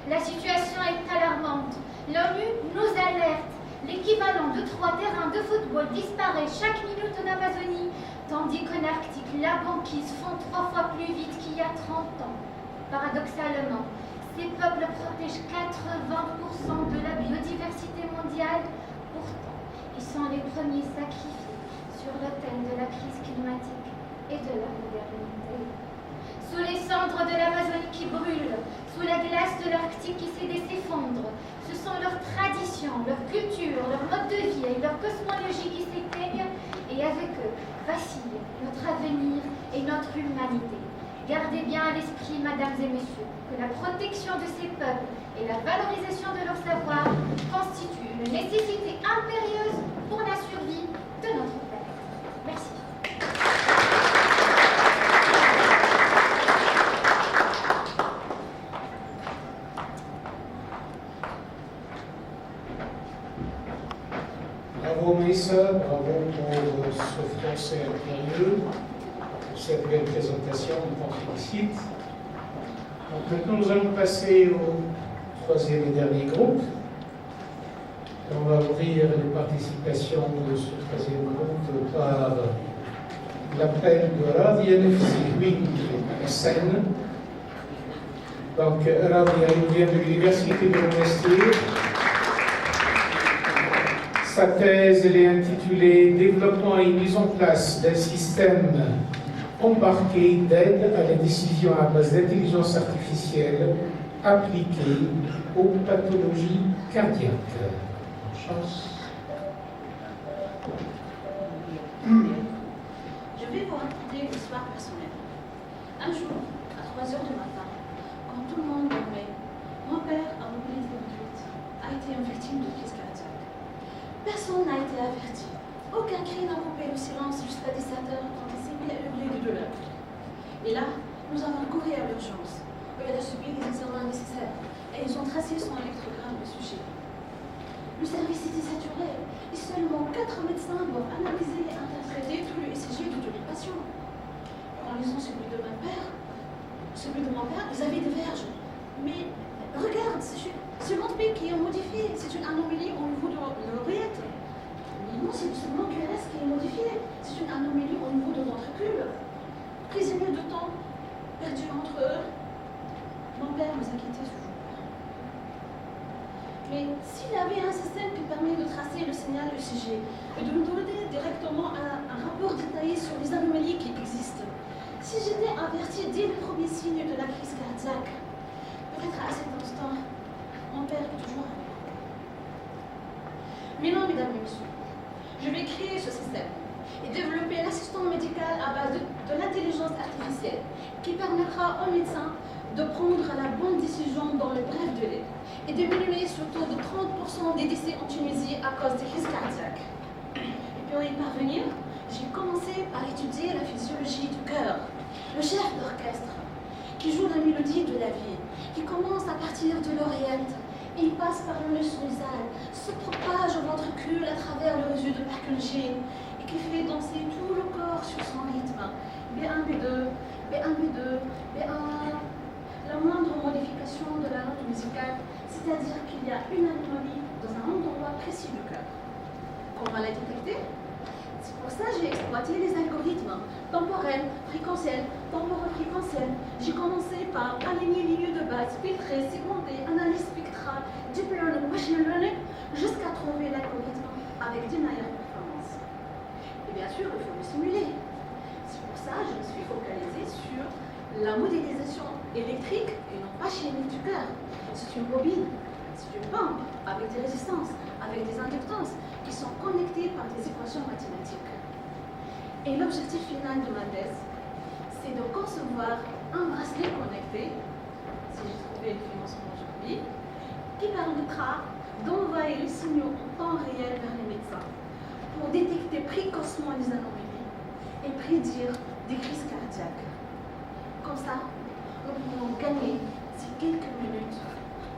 La situation est alarmante. L'ONU nous alerte. L'équivalent de 3 terrains de football disparaît chaque minute en Amazonie, tandis qu'en Arctique, la banquise fond 3 fois plus vite qu'il y a 30 ans. Paradoxalement, ces peuples protègent 80% de la biodiversité mondiale. Pourtant, ils sont les premiers sacrifiés sur l'autel de la crise climatique et de la modernité. Sous les cendres de l'Amazonie qui brûlent, sous la glace de l'Arctique qui s'effondre, ce sont leurs traditions, leur culture, leur mode de vie et leur cosmologie qui s'éteignent, et avec eux vacille notre avenir et notre humanité. Gardez bien à l'esprit, mesdames et messieurs, que la protection de ces peuples et la valorisation de leur savoir constituent une nécessité impérieuse pour la survie de notre terre. Merci. Bravo Meissa, bravo pour ce français impérieux, pour cette belle présentation, on t'en félicite. Donc maintenant nous allons passer au 3e et dernier groupe. On va ouvrir les participations de ce 3e groupe par l'appel de Radia Nefsi Hassan. Donc Radia nous vient de l'université de Monastir. Sa thèse, elle est intitulée « Développement et mise en place d'un système embarqué d'aide à la décision à base d'intelligence artificielle appliquée aux pathologies cardiaques ». Chance. Je vais vous raconter une histoire personnelle. Un jour, à 3 heures du matin, quand tout le monde dormait, mon père, à mon de conduite, a été une victime de crise cardiaque. Personne n'a été averti. Aucun cri n'a coupé le silence jusqu'à 17 heures quand il s'est mis à hurler de douleur. Et là, nous avons couru à l'urgence. Il a subi les examens nécessaires et ils ont tracé son électrogramme de sujet. Le service était saturé et seulement 4 médecins doivent analyser et interpréter tout le ECG de tous les patients. En lisant celui de mon père, ils avaient des verges. Mais regarde, c'est l'autre pic qui est modifié. C'est une anomalie au niveau de l'oreillette. Mais non, c'est seulement QRS qui est modifié. C'est une anomalie au niveau de ventricule. Prisonnier de temps, perdu entre eux. Mon père nous inquiétait toujours. Mais s'il y avait un système qui permet de tracer le signal ECG et de nous donner directement un rapport détaillé sur les anomalies qui existent, si j'étais averti dès le premier signe de la crise cardiaque, peut-être à cet instant, mon père est toujours avec moi. Mais non, mesdames et messieurs, je vais créer ce système et développer l'assistant médical à base de l'intelligence artificielle qui permettra aux médecins de prendre la bonne décision dans le bref délai et diminuer surtout de 30% des décès en Tunisie à cause des crises cardiaques. Et pour y parvenir, j'ai commencé par étudier la physiologie du cœur, le chef d'orchestre, qui joue la mélodie de la vie, qui commence à partir de l'oreillette, et il passe par le muscle nasal, se propage au ventricule à travers le réseau de Purkinje, et qui fait danser tout le corps sur son rythme. B1, B2, B1, B2, B1. La moindre modification de la note musicale, c'est-à-dire qu'il y a une anomalie dans un endroit précis du cœur. Comment la détecter? C'est pour ça que j'ai exploité les algorithmes temporels, fréquentiels, temporofréquentiels. J'ai commencé par aligner les lieux de base, filtrer, segmenter, analyse spectrale, deep learning, machine learning, jusqu'à trouver l'algorithme avec des meilleures performances. Et bien sûr, il faut le simuler. C'est pour ça que je me suis focalisée sur la modélisation électrique et non pas chimique du cœur. C'est une bobine, c'est une pompe avec des résistances, avec des inductances qui sont connectées par des équations mathématiques. Et l'objectif final de ma thèse, c'est de concevoir un bracelet connecté, si j'ai trouvé le financement aujourd'hui, qui permettra d'envoyer les signaux en temps réel vers les médecins pour détecter précocement les anomalies et prédire des crises cardiaques. Comme ça, nous pouvons gagner ces quelques minutes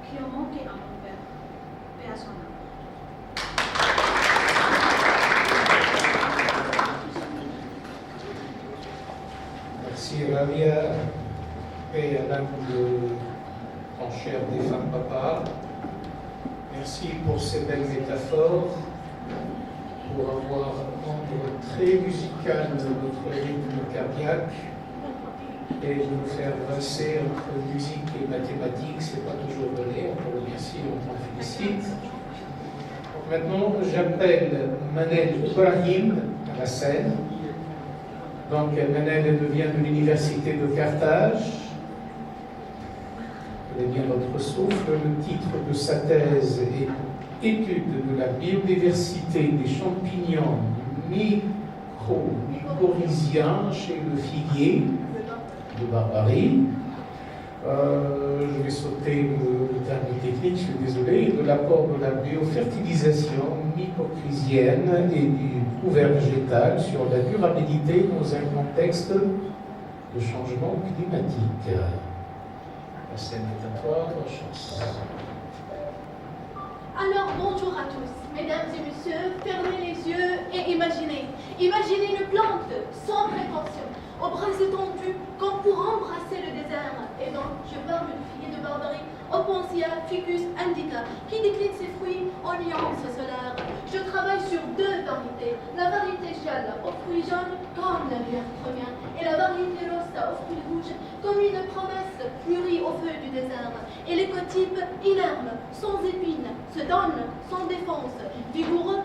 qui ont manqué à mon père. Paix à son âme. Merci Rabia. Paix à l'âme de ton cher défunt papa. Merci pour ces belles métaphores, pour avoir rendu très musical notre rythme cardiaque. Et de nous faire passer entre musique et mathématiques, c'est pas toujours donné, on te remercie, on t'en félicite. Donc maintenant, j'appelle Manel Ibrahim à la scène. Donc Manel, elle vient de l'université de Carthage. Elle est bien notre souffle. Le titre de sa thèse est Étude de la biodiversité des champignons mycorhiziens chez le figuier de Barbarie. Je vais sauter le terme technique, je suis désolé, de l'apport de la biofertilisation mycorhizienne et du couvert végétal sur la durabilité dans un contexte de changement climatique. La scène est à toi, bonne chance. Alors bonjour à tous, mesdames et messieurs, fermez les yeux et imaginez. Imaginez une plante sans prétention, aux bras étendus, comme pour embrasser le désert. Et donc, je parle du figuier de Barbarie, Opuntia ficus indica, qui décline ses fruits en nuances solaires. Je travaille sur deux variétés, la variété gialle aux fruits jaunes, comme la bière première, et la variété rossa aux fruits rouges, comme une promesse fleurie au feu du désert. Et l'écotype inerme, sans épines, se donne sans défense, vigoureux,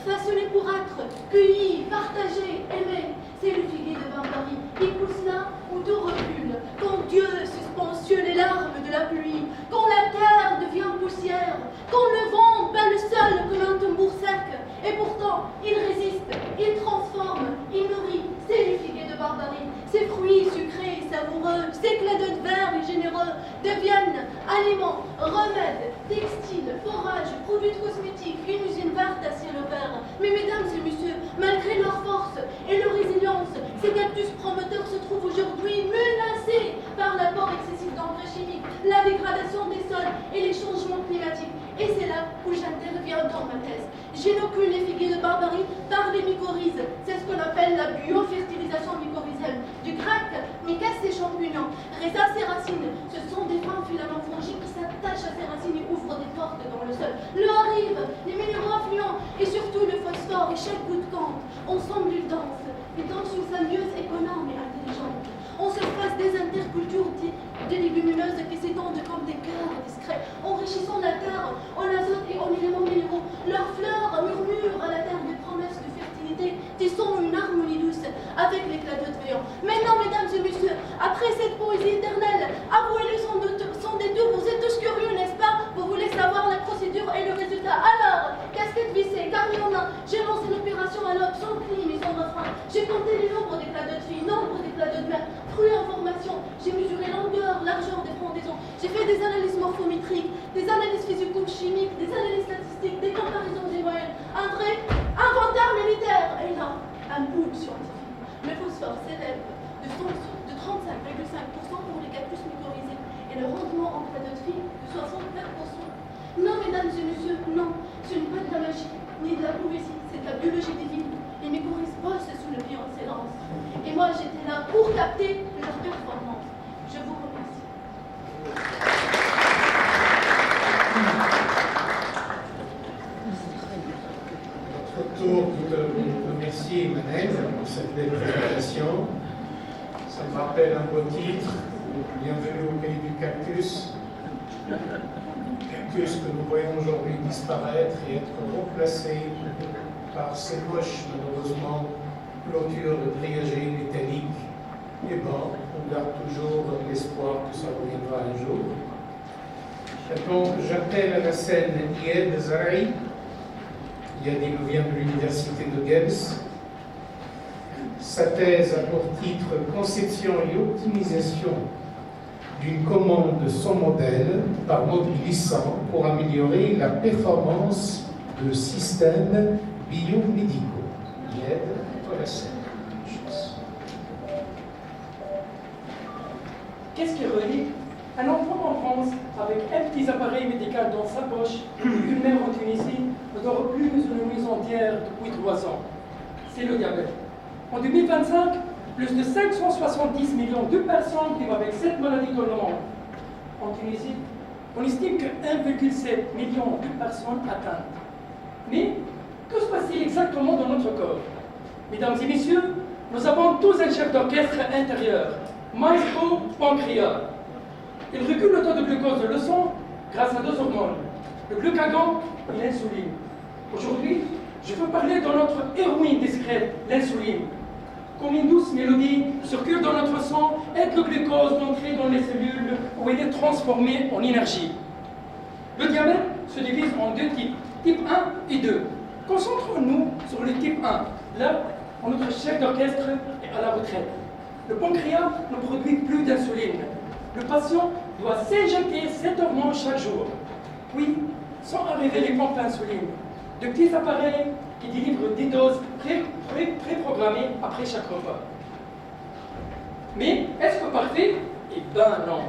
façonné pour être cueilli, partagé, aimé. C'est le figuier de Barbarie qui pousse là où tout recule, quand Dieu suspensionne les larmes de la pluie, quand la terre devient poussière, quand le vent bat le sol comme un tambour sec. Et pourtant, il résiste, il transforme, il nourrit. C'est le figuier de Barbarie. Ses fruits sucrés et savoureux, ses cladeux verts et généreux deviennent aliments, remèdes, textiles, forages, produits cosmétiques, une usine verte à ciel ouvert. Mais mesdames et messieurs, malgré leur force et leur résilience, ces cactus promoteurs se trouvent aujourd'hui menacés par l'apport excessif d'engrais chimiques, la dégradation des sols et les changements climatiques. Et c'est là où j'interviens dans ma thèse. J'inocule les figuiers de Barbarie par les mycorhizes. C'est ce qu'on appelle la biofertilisation mycorhizienne. Du grec, mykas c'est champignons, rhiza c'est racines. Ce sont des fins filaments fongiques qui s'attachent à ces racines et ouvrent des portes dans le sol. L'eau arrive, les minéraux affluents et surtout le phosphore et chaque goutte compte. Ensemble ils dansent une symbiose économe et intelligente. On se passe des intercultures des légumineuses qui s'étendent comme des cœurs discrets, enrichissant la terre en azote et en éléments minéraux. Leurs fleurs murmurent à la terre des promesses de fertilité, tissant une harmonie douce avec l'éclat de véant. Maintenant, mesdames et messieurs, après cette poésie éternelle, avouez-le sans détour, vous êtes tous curieux, n'est-ce pas? Vous voulez savoir la procédure et le résultat. Alors, casquette vissée, carnet en main, j'ai lancé l'opération à l'aube, sans clim et sans refrain. J'ai compté les nombres d'éclats de filles, nombre d'éclats de mer, fruits en formation. J'ai mesuré longueur, largeur des frondaisons. J'ai fait des analyses morphométriques, des analyses physico-chimiques, des analyses statistiques, des comparaisons des moyennes. Un vrai inventaire militaire. Et là, un boom scientifique. Le phosphore s'élève de 35,5% pour les cactus mycorhizés et le rendement en cladeux de filles de 64%. Non, mesdames et messieurs, non, ce n'est pas de la magie, ni de la poésie, c'est de la biologie divine. Les mycorhizes bossent sous le bienséance. Et moi, j'étais là pour capter leur performance. Je vous remercie. Notre tour de remercier Manel pour cette belle présentation. Ça me rappelle un beau titre, Bienvenue au pays du cactus. Cactus que nous voyons aujourd'hui disparaître et être remplacé par ces moches, malheureusement, clôtures de grillagés métalliques. Et bon, on garde toujours l'espoir que ça reviendra un jour. Donc, j'appelle à la scène Ied Zaraï. Ied nous vient de l'université de Gebs. Sa thèse a pour titre Conception et optimisation d'une commande de son modèle par mode glissant pour améliorer la performance de systèmes biomédicaux. Ied, à la scène. Qu'est-ce qui relie un enfant en France avec un petit appareil médical dans sa poche, une mère en Tunisie ne dort plus une nuit entière depuis 3 ans? C'est le diabète. En 2025, plus de 570 millions de personnes vivent avec cette maladie dans le monde. En Tunisie, on estime que 1,7 million de personnes atteintes. Mais que se passe-t-il exactement dans notre corps? Mesdames et messieurs, nous avons tous un chef d'orchestre intérieur, maestro pancréas. Il régule le taux de glucose de le sang grâce à 2 hormones, le glucagon et l'insuline. Aujourd'hui, je veux parler de notre héroïne discrète, l'insuline. Comme une douce mélodie circule dans notre sang, aide le glucose d'entrer dans les cellules où il est transformé en énergie. Le diabète se divise en 2 types, type 1 et 2. Concentrons-nous sur le type 1, là où notre chef d'orchestre est à la retraite. Le pancréas ne produit plus d'insuline. Le patient doit s'injecter cette hormone chaque jour. Puis, sont arrivés les pompes d'insuline, de petits appareils qui délivrent des doses préprogrammées après chaque repas. Mais est-ce que parfait? Eh ben non.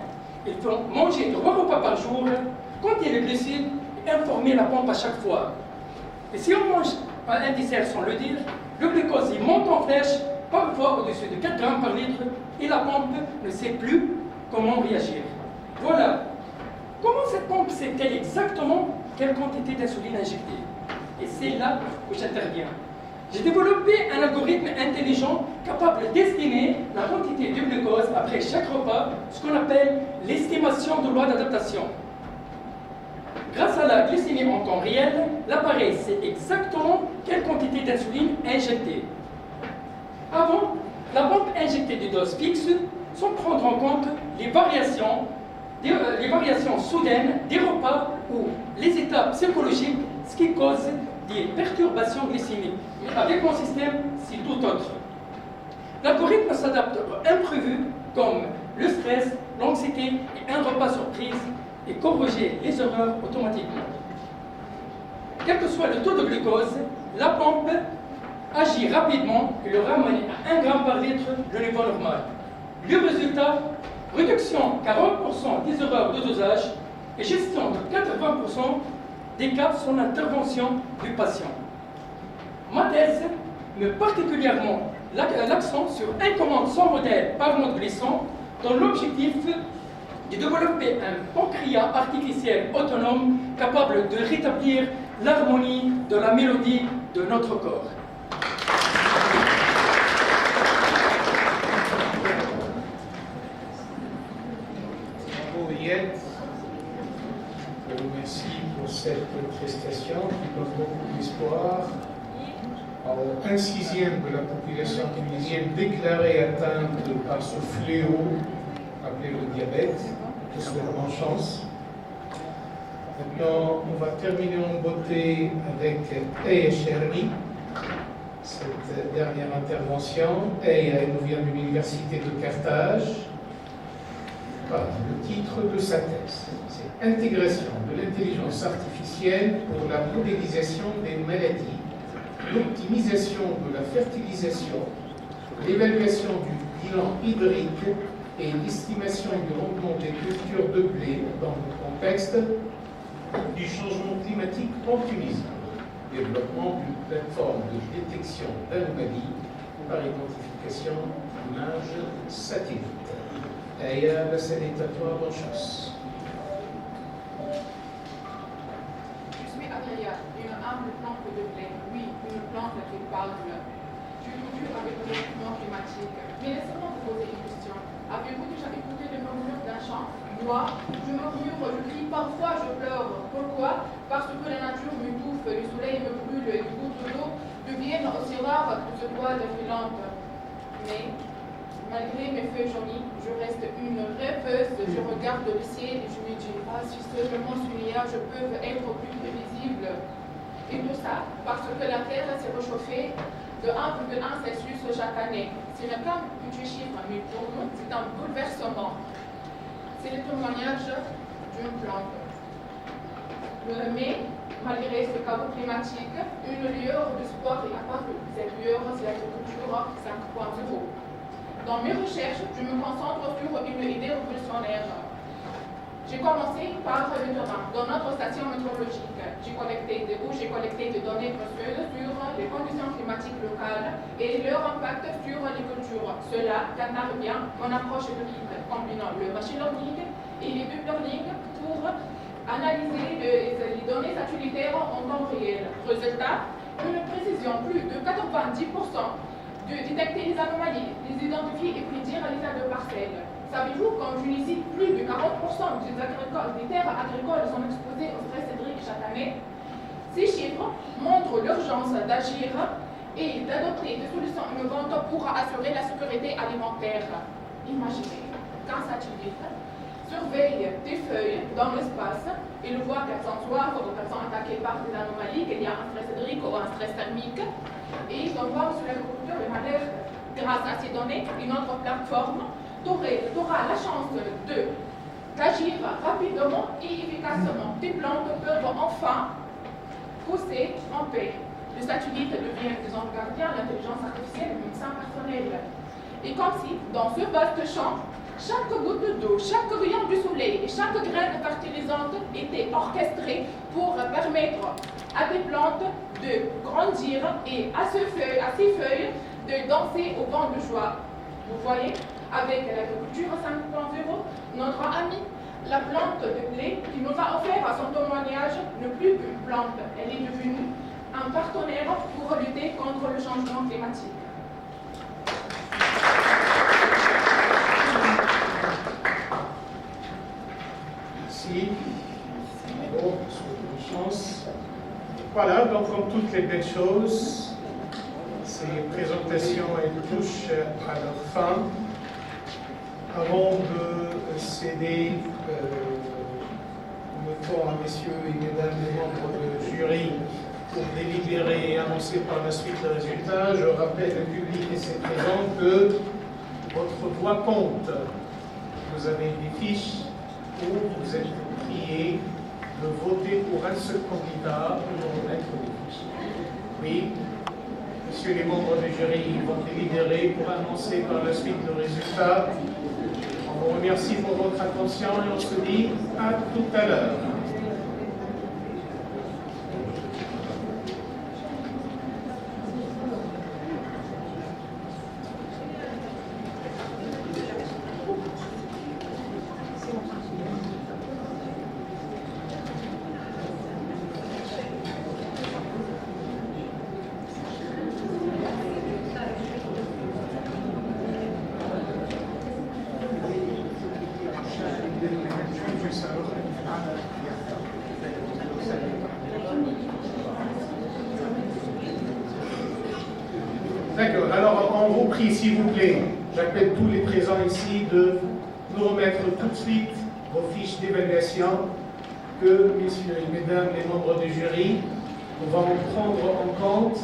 Il faut manger 3 repas par jour, compter les glucides et informer la pompe à chaque fois. Et si on mange un dessert sans le dire, le glucose il monte en flèche, parfois au-dessus de 4 grammes par litre, et la pompe ne sait plus comment réagir. Voilà. Comment cette pompe sait-elle exactement quelle quantité d'insuline injecter? Et c'est là où j'interviens. J'ai développé un algorithme intelligent capable d'estimer la quantité de glucose après chaque repas, ce qu'on appelle l'estimation de loi d'adaptation. Grâce à la glycémie en temps réel, l'appareil sait exactement quelle quantité d'insuline injecter. Avant, la pompe injectait des doses fixes sans prendre en compte les variations soudaines des repas ou les états psychologiques, ce qui cause des perturbations glycémiques. Avec mon système, c'est tout autre. L'algorithme s'adapte aux imprévus comme le stress, l'anxiété et un repas surprise et corriger les erreurs automatiquement. Quel que soit le taux de glucose, la pompe agit rapidement et le ramène à 1 g par litre le niveau normal. Le résultat, réduction 40% des erreurs de dosage et gestion de 80% des cas sans intervention du patient. Ma thèse met particulièrement l'accent sur un commande sans modèle par mode glissant dans l'objectif de développer un pancréas artificiel autonome capable de rétablir l'harmonie de la mélodie de notre corps. Bravo Yed. Je vous remercie pour cette prestation qui donne beaucoup d'espoir. Un 1/6 de la population tunisienne déclarée atteinte par ce fléau appelé le diabète. Je souhaite bonne chance. Maintenant, on va terminer en beauté avec Aya Cherni. Cette dernière intervention, Aya nous vient de l'université de Carthage. Voilà, le titre de sa thèse, c'est Intégration de l'intelligence artificielle pour la modélisation des maladies, l'optimisation de la fertilisation, l'évaluation du bilan hydrique et l'estimation du rendement des cultures de blé dans le contexte du changement climatique en Tunisie. Développement d'une plateforme de détection d'anomalies par identification d'images satellites. Aya, la scène est à toi, bonne chance. Je suis Adria, une humble plante de blé. Oui, une plante qui parle. Je culture avec le changement climatique. Mais laissez-moi vous poser une question. Avez-vous déjà écouté le murmure d'un chant? Moi, je murmure, je crie, parfois je pleure. Pourquoi? Parce que la nature m'étouffe, le soleil me brûle et les gouttes d'eau deviennent aussi rares que ce poil brûlante. Mais, malgré mes feuilles jaunies, je reste une rêveuse. Je regarde le ciel et je me dis, ah, si seulement ce nuage peut être plus prévisible. Et tout ça parce que la Terre s'est réchauffée de 1,1 Celsius chaque année. C'est le cas que tu chiffres, mais pour nous, c'est un bouleversement. C'est le témoignage d'une plante. Mais, malgré ce chaos climatique, une lueur d'espoir est apparue. Cette lueur, c'est l'agriculture 5.0. Dans mes recherches, je me concentre sur une idée révolutionnaire. J'ai commencé par le terrain, dans notre station météorologique. J'ai collecté des données précieuses sur les conditions climatiques locales et leur impact sur les cultures. Cela incarne bien mon approche de guide, combinant le machine learning et le deep learning pour analyser les données satellitaires en temps réel. Résultat, une précision plus de 90% de détecter les anomalies, les identifier et prédire l'état de parcelles. Savez-vous qu'en Tunisie, plus de 40% des terres agricoles sont exposées au stress hydrique chaque année? Ces chiffres montrent l'urgence d'agir et d'adopter des solutions innovantes pour assurer la sécurité alimentaire. Imaginez qu'un satellite surveille des feuilles dans l'espace et le voit qu'elles sont soif ou qu'elles sont attaquées par des anomalies, qu'il y a un stress hydrique ou un stress thermique, et il envoie sur l'agriculture de manière, grâce à ces données, une autre plateforme tu auras la chance d'agir rapidement et efficacement. Tes plantes peuvent enfin pousser en paix. Le satellite devient des anges gardiens, l'intelligence artificielle, le médecin personnel. Et comme si, dans ce vaste champ, chaque goutte d'eau, chaque rayon du soleil et chaque graine fertilisante était orchestrée pour permettre à tes plantes de grandir et à ces feuilles de danser au vent de joie. Vous voyez? Avec l'agriculture 5.0, notre amie, la plante de blé, qui nous a offert à son témoignage, ne plus qu'une plante. Elle est devenue un partenaire pour lutter contre le changement climatique. Merci. Bravo. Voilà, donc comme toutes les belles choses, ces présentations elles touchent à leur fin. Avant de céder le temps à messieurs et mesdames les membres du jury pour délibérer et annoncer par la suite le résultat, je rappelle au public et ses présents que votre voix compte. Vous avez des fiches où vous êtes priés de voter pour un seul candidat ou de remettre des fiches. Oui, messieurs les membres du jury vont délibérer pour annoncer par la suite le résultat. On vous remercie pour votre attention et on se dit à tout à l'heure. D'accord, alors on vous prie, s'il vous plaît, j'appelle tous les présents ici de nous remettre tout de suite vos fiches d'évaluation que, messieurs et mesdames, les membres du jury, on va en prendre en compte,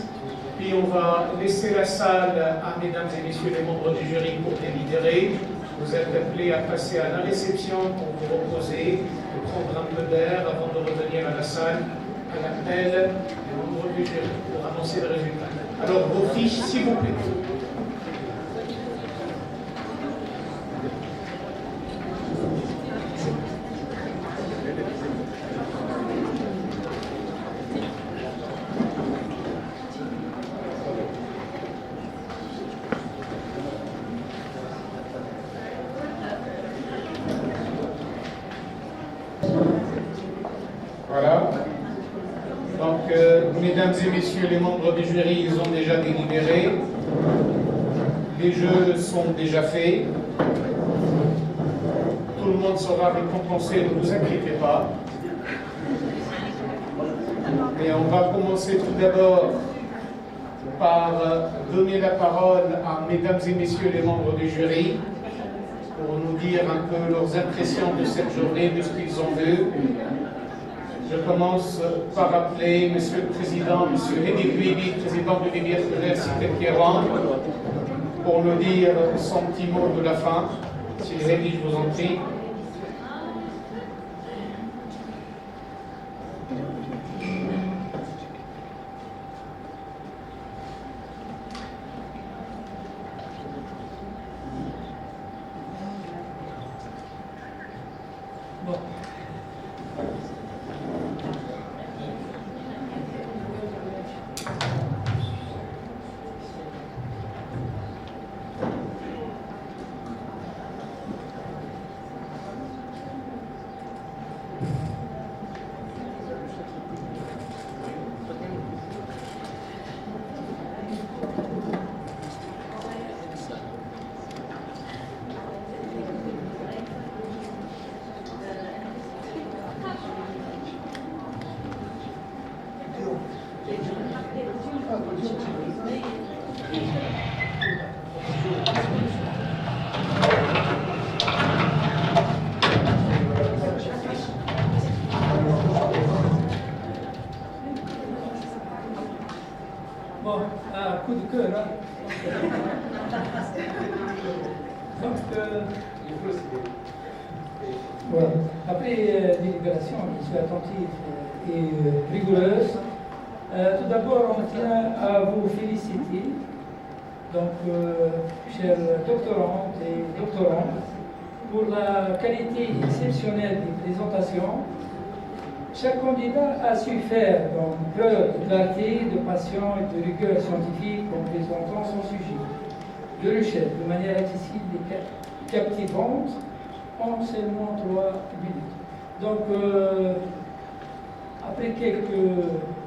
puis on va laisser la salle à mesdames et messieurs les membres du jury pour délibérer. Vous êtes appelés à passer à la réception pour vous reposer, pour prendre un peu d'air avant de revenir à la salle, à l'appel des membres du jury pour annoncer le résultat. Alors, vos fiches, s'il vous plaît. Voilà. Donc, mesdames et messieurs les membres du jury, ils ont déjà délibéré. Les jeux sont déjà faits. Tout le monde sera récompensé, ne vous inquiétez pas. Et on va commencer tout d'abord par donner la parole à mesdames et messieurs les membres du jury pour nous dire un peu leurs impressions de cette journée, de ce qu'ils ont vu. Je commence par appeler Monsieur le Président, Monsieur Hedi Kouibi, président de l'Université de Kérouan, pour nous dire son petit mot de la fin. Monsieur Hedi, je vous en prie. Bon. Bon, un coup de cœur, hein. Donc, voilà. Après délibération, je suis attentif et rigoureuse. Tout d'abord, on tient à vous féliciter, donc, chers doctorantes et doctorants, pour la qualité exceptionnelle des présentations. Chaque candidat a su faire donc, preuve de clarté, de passion et de rigueur scientifique en présentant son sujet de recherche de manière accessible et captivante en seulement 3 minutes. Donc, après quelques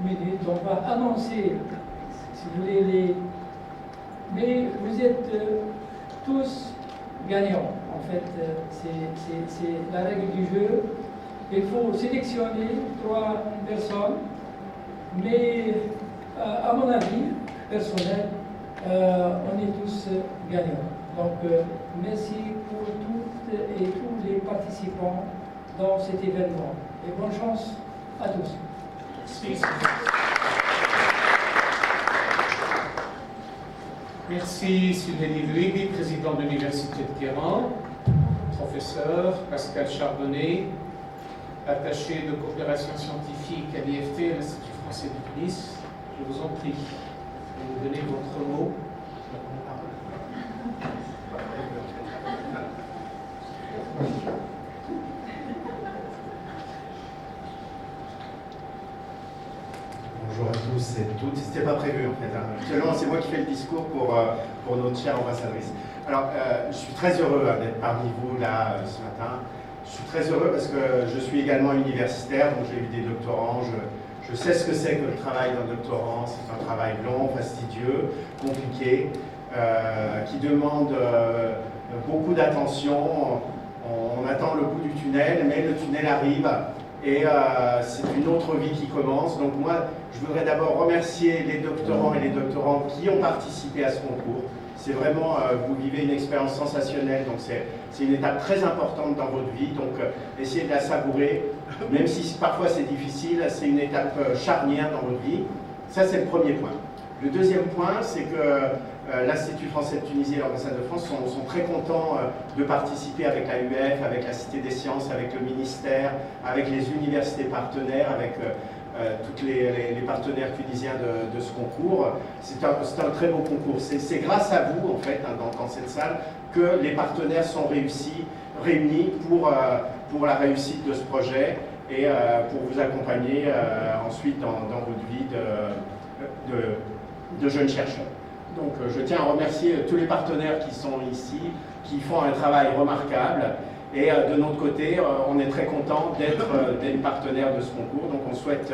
minutes, on va annoncer, si vous voulez, les... Mais vous êtes tous gagnants. En fait, c'est la règle du jeu. Il faut sélectionner 3 personnes Mais à mon avis personnel, on est tous gagnants. Donc merci pour toutes et tous les participants dans cet événement. Et bonne chance à tous. Merci. Merci Sylvain Livry, président de l'Université de Guérande, professeur Pascal Chardonnay, attaché de coopération scientifique à l'IFT, à l'Institut français de Tunis. Je vous en prie de nous donner votre mot. Bonjour à tous et toutes. C'était pas prévu en fait. Actuellement, c'est moi qui fais le discours pour notre chère ambassadrice. Alors, je suis très heureux d'être parmi vous là ce matin. Je suis très heureux parce que je suis également universitaire, donc j'ai eu des doctorants. Je sais ce que c'est que le travail d'un doctorant. C'est un travail long, fastidieux, compliqué, qui demande beaucoup d'attention. On attend le bout du tunnel, mais le tunnel arrive. Et c'est une autre vie qui commence. Donc moi, je voudrais d'abord remercier les doctorants et les doctorantes qui ont participé à ce concours. C'est vraiment, vous vivez une expérience sensationnelle, donc c'est une étape très importante dans votre vie. Donc essayez de la savourer, même si parfois c'est difficile, c'est une étape charnière dans votre vie. Ça, c'est le premier point. Le deuxième point, c'est que l'Institut français de Tunisie et l'ambassade de France sont très contents de participer avec la UF, avec la Cité des Sciences, avec le ministère, avec les universités partenaires, avec tous les partenaires tunisiens de ce concours. C'est un très beau concours. C'est grâce à vous, en fait, dans cette salle, que les partenaires sont réunis pour la réussite de ce projet et pour vous accompagner ensuite dans votre vie de jeunes chercheurs. Donc je tiens à remercier tous les partenaires qui sont ici, qui font un travail remarquable. Et de notre côté, on est très content d'être partenaire de ce concours. Donc on souhaite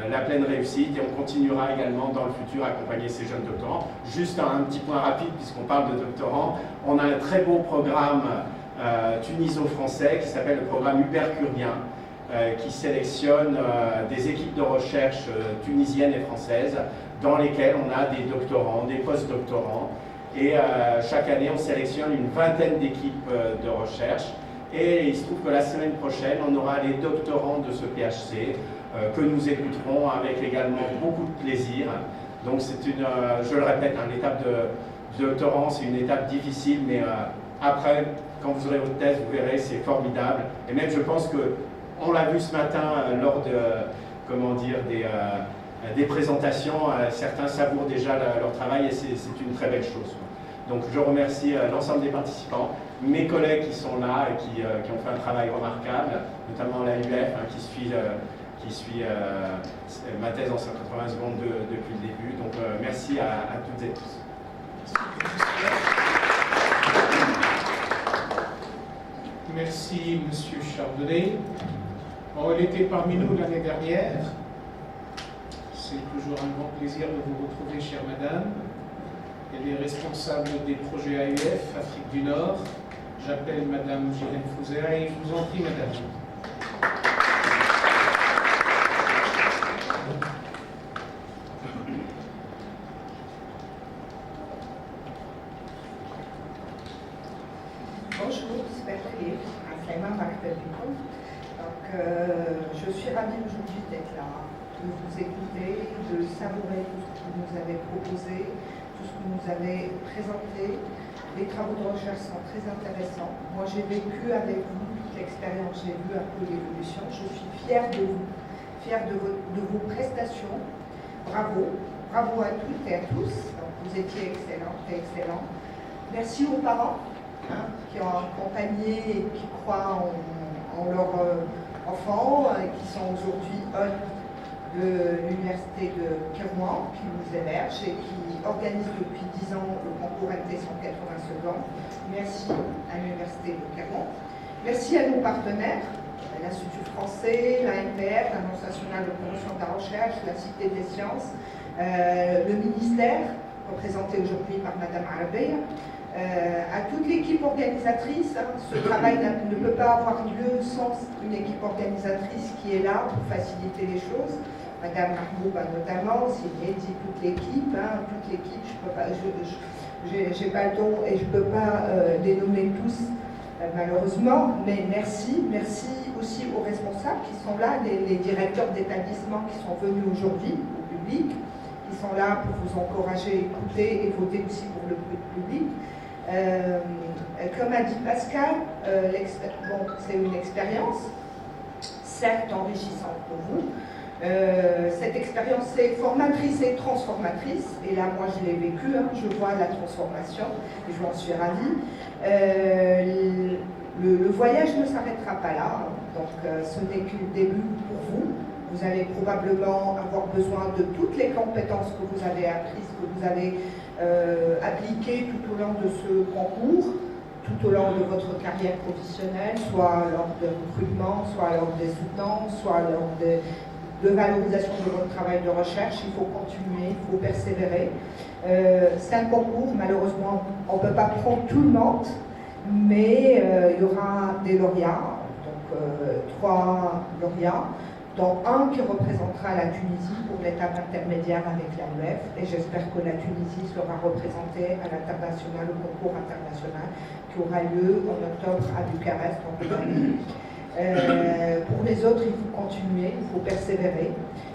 la pleine réussite et on continuera également dans le futur à accompagner ces jeunes doctorants. Juste un petit point rapide, puisqu'on parle de doctorants, on a un très beau programme tuniso-français qui s'appelle le programme Hypercurien, qui sélectionne des équipes de recherche tunisiennes et françaises dans lesquelles on a des doctorants, des post-doctorants. Et chaque année, on sélectionne une vingtaine d'équipes de recherche. Et il se trouve que la semaine prochaine, on aura les doctorants de ce PHC que nous écouterons avec également beaucoup de plaisir. Donc c'est une, je le répète, l'étape de doctorant, c'est une étape difficile, mais après, quand vous aurez votre thèse, vous verrez, c'est formidable. Et même, je pense que on l'a vu ce matin lors de, comment dire, des présentations, certains savourent déjà leur travail et c'est une très belle chose. Donc je remercie l'ensemble des participants, mes collègues qui sont là et qui ont fait un travail remarquable, notamment la UF qui suit ma thèse en 180 secondes depuis le début. Donc merci à toutes et tous. Merci Monsieur Chardonnay. Bon, il était parmi nous l'année dernière. C'est toujours un grand plaisir de vous retrouver, chère madame. Elle est responsable des projets AUF, Afrique du Nord. J'appelle madame Gilène Fouzéa et je vous en prie, madame. Bonjour, j'espère que je suis ravie aujourd'hui d'être là, de vous écouter, de savourer tout ce que vous nous avez proposé, tout ce que vous nous avez présenté. Les travaux de recherche sont très intéressants. Moi, j'ai vécu avec vous toute l'expérience, j'ai vu un peu l'évolution. Je suis fière de vous, fière de vos prestations. Bravo, bravo à toutes et à tous. Donc, vous étiez excellents, très excellents. Merci aux parents qui ont accompagné et qui croient en leurs enfants, qui sont aujourd'hui de l'université de Kermouan, qui nous héberge et qui organise depuis 10 ans le concours MT 180 secondes. Merci à l'université de Kermouan. Merci à nos partenaires, l'Institut français, l'ANPR, l'Agence nationale de promotion de la recherche, la Cité des sciences, le ministère, représenté aujourd'hui par Madame Arabeya, à toute l'équipe organisatrice. Ce travail ne peut pas avoir lieu sans une équipe organisatrice qui est là pour faciliter les choses. Madame Mahbouba notamment, Sineti, toute l'équipe, je peux pas, j'ai pas le don et je ne peux pas les nommer tous malheureusement, mais merci aussi aux responsables qui sont là, les directeurs d'établissement qui sont venus aujourd'hui au public, qui sont là pour vous encourager, écouter et voter aussi pour le public. Comme a dit Pascal, c'est une expérience, certes enrichissante pour vous. Cette expérience est formatrice et transformatrice, et là moi je l'ai vécu, je vois la transformation et je m'en suis ravie. Le voyage ne s'arrêtera pas là, donc ce n'est que le début pour vous. Vous allez probablement avoir besoin de toutes les compétences que vous avez apprises, que vous avez appliquées tout au long de ce concours, tout au long de votre carrière professionnelle, soit lors de recrutement, soit lors des soutenances, soit lors de valorisation de votre travail de recherche. Il faut continuer, il faut persévérer. C'est un concours, malheureusement, on ne peut pas prendre tout le monde, mais il y aura des lauréats, donc 3 lauréats, dont un qui représentera la Tunisie pour l'étape intermédiaire avec l'AMF, et j'espère que la Tunisie sera représentée à l'international, au concours international, qui aura lieu en octobre à Bucarest, en Roumanie. Pour les autres, il faut continuer, il faut persévérer,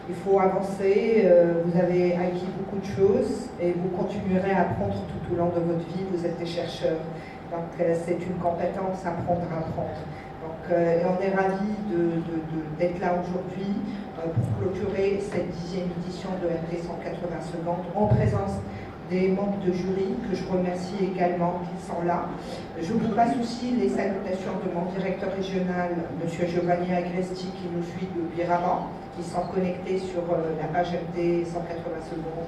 il faut avancer. Vous avez acquis beaucoup de choses et vous continuerez à apprendre tout au long de votre vie. Vous êtes des chercheurs, donc c'est une compétence, apprendre à apprendre. Donc, on est ravis d'être là aujourd'hui pour clôturer cette 10e édition de MT 180 secondes en présence des membres de jury que je remercie également qui sont là. Je vous passe aussi les salutations de mon directeur régional, M. Giovanni Agresti, qui nous suit depuis Rabat, qui sont connectés sur la page MT 180 secondes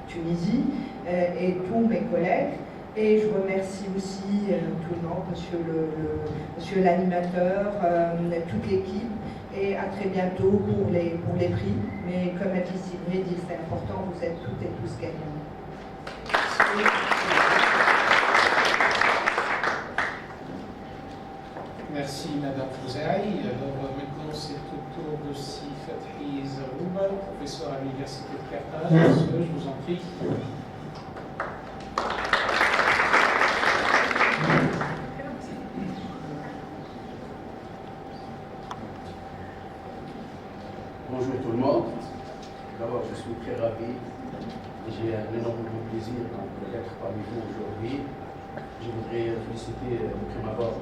Tunisie, et tous mes collègues. Et je remercie aussi tout le monde, monsieur l'animateur, toute l'équipe, et à très bientôt pour les prix. Mais comme a dit Sylvie, c'est important, vous êtes toutes et tous gagnants. Merci Madame Fouzaï. Alors maintenant c'est au tour de Si Fathi Zarouba, professeur à l'Université de Carthage. Monsieur, je vous en prie. Bonjour tout le monde. D'abord, je suis très ravi. J'ai un énorme plaisir d'être parmi vous aujourd'hui. Je voudrais féliciter de prime abord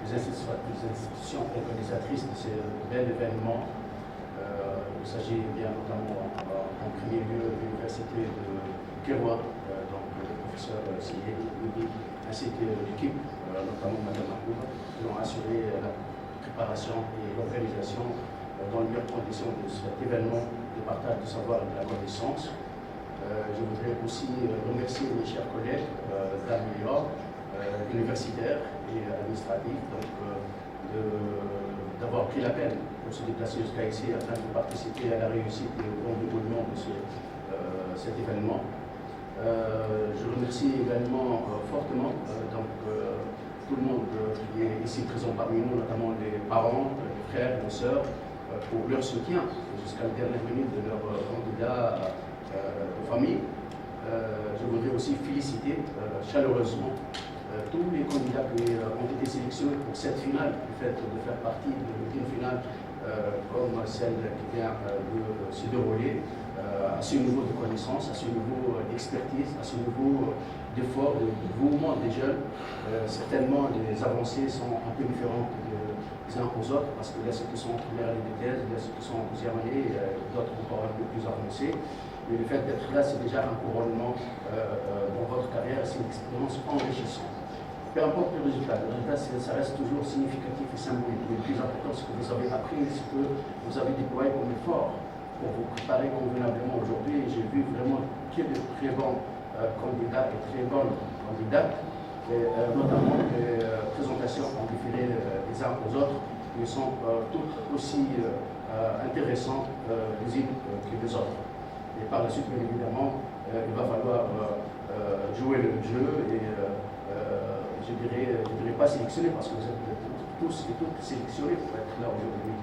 les institutions organisatrices de ce bel événement. Il s'agit bien notamment en premier lieu de l'Université de Kéroua, donc le professeur Seyed Oudi, ainsi que l'équipe, notamment Mme Mahbouba, qui ont assuré la préparation et l'organisation dans les meilleures conditions de cet événement de partage de savoir et de la connaissance. Je voudrais aussi remercier mes chers collègues d'Almeria, universitaires et administratifs, d'avoir pris la peine pour se déplacer jusqu'à ici afin de participer à la réussite et au bon déroulement de cet événement. Je remercie également fortement tout le monde qui est ici présent parmi nous, notamment les parents, les frères, les sœurs, pour leur soutien jusqu'à la dernière minute de leur candidat de famille. Je voudrais aussi féliciter chaleureusement tous les candidats qui ont été sélectionnés pour cette finale, le fait de faire partie d'une finale comme celle qui vient de se dérouler, à ce niveau de connaissance, à ce niveau d'expertise, à ce niveau d'effort, de mouvement des jeunes. Certainement, les avancées sont un peu différentes les uns aux autres, parce qu'il y a ceux qui sont en première année de thèse, il y a ceux qui sont en deuxième année, d'autres encore un peu plus avancés. Mais le fait d'être là, c'est déjà un couronnement dans votre carrière, c'est une expérience enrichissante. Peu importe le résultat, ça reste toujours significatif et symbolique. Le plus important, c'est que vous avez appris, ce que vous avez déployé comme effort pour vous préparer convenablement aujourd'hui. J'ai vu vraiment qu'il y a de très bons candidats et très bonnes candidates, et notamment les présentations en défilé les uns aux autres, qui sont toutes aussi intéressantes les unes que les autres. Et par la suite, bien évidemment, il va falloir jouer le jeu et je dirais pas sélectionner, parce que vous êtes tous et toutes sélectionnés pour être là aujourd'hui.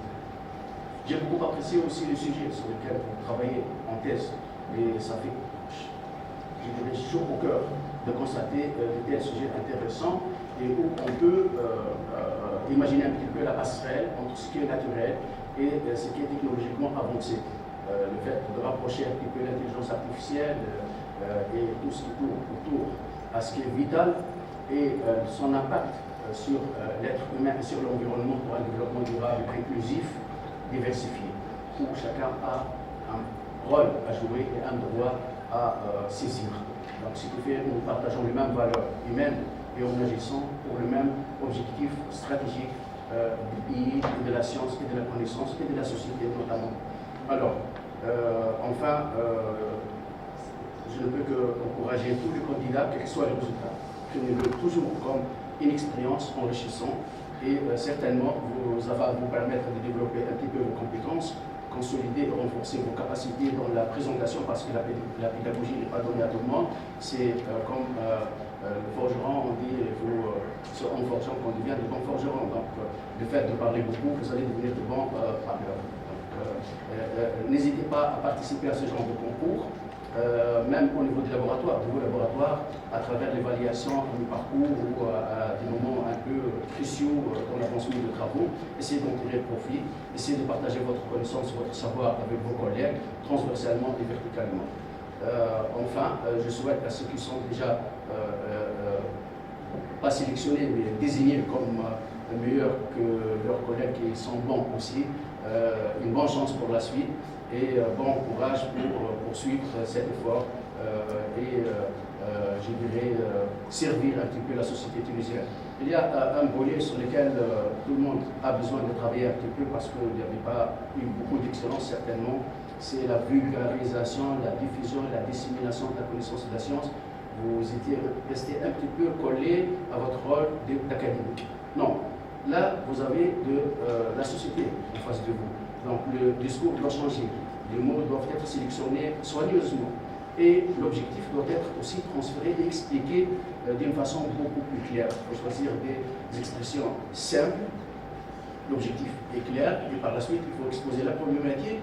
J'ai beaucoup apprécié aussi le sujet sur lequel vous travaillez en thèse. Et ça fait, je dirais, chaud au cœur de constater de tels sujets intéressants et où on peut imaginer un petit peu la passerelle entre ce qui est naturel et ce qui est technologiquement avancé. Le fait de rapprocher un petit peu l'intelligence artificielle et tout ce qui tourne autour à ce qui est vital et son impact sur l'être humain et sur l'environnement pour un développement durable, inclusif, diversifié, où chacun a un rôle à jouer et un droit à saisir. Donc ce qui fait que nous partageons les mêmes valeurs humaines et en agissant pour le même objectif stratégique du pays, de la science et de la connaissance et de la société notamment. Alors, enfin, je ne peux qu'encourager tous les candidats, quel que soit le résultat, je ne veux toujours comme une expérience enrichissante et certainement va vous permettre de développer un petit peu vos compétences, consolider et renforcer vos capacités dans la présentation parce que la pédagogie n'est pas donnée à tout le monde. C'est comme le forgeron, on dit en forgeant qu'on devient de bons forgerons. Donc le fait de parler beaucoup, vous allez devenir de bons parleurs. N'hésitez pas à participer à ce genre de concours. Même au niveau du laboratoire, à travers l'évaluation du parcours ou à des moments un peu cruciaux dans l'avancement de travaux, essayez d'en tirer profit, essayez de partager votre connaissance, votre savoir avec vos collègues, transversalement et verticalement. Enfin, je souhaite à ceux qui sont déjà pas sélectionnés, mais désignés comme meilleurs que leurs collègues qui sont bons aussi, une bonne chance pour la suite. Et bon courage pour poursuivre cet effort et je dirais servir un petit peu la société tunisienne. Il y a un volet sur lequel tout le monde a besoin de travailler un petit peu parce qu'il n'y avait pas eu beaucoup d'excellence certainement, c'est la vulgarisation, la diffusion et la dissémination de la connaissance de la science. Vous étiez resté un petit peu collé à votre rôle d'académique. Non, là vous avez la société en face de vous. Donc le discours doit changer, les mots doivent être sélectionnés soigneusement et l'objectif doit être aussi transféré et expliqué d'une façon beaucoup plus claire. Il faut choisir des expressions simples, l'objectif est clair et par la suite il faut exposer la problématique,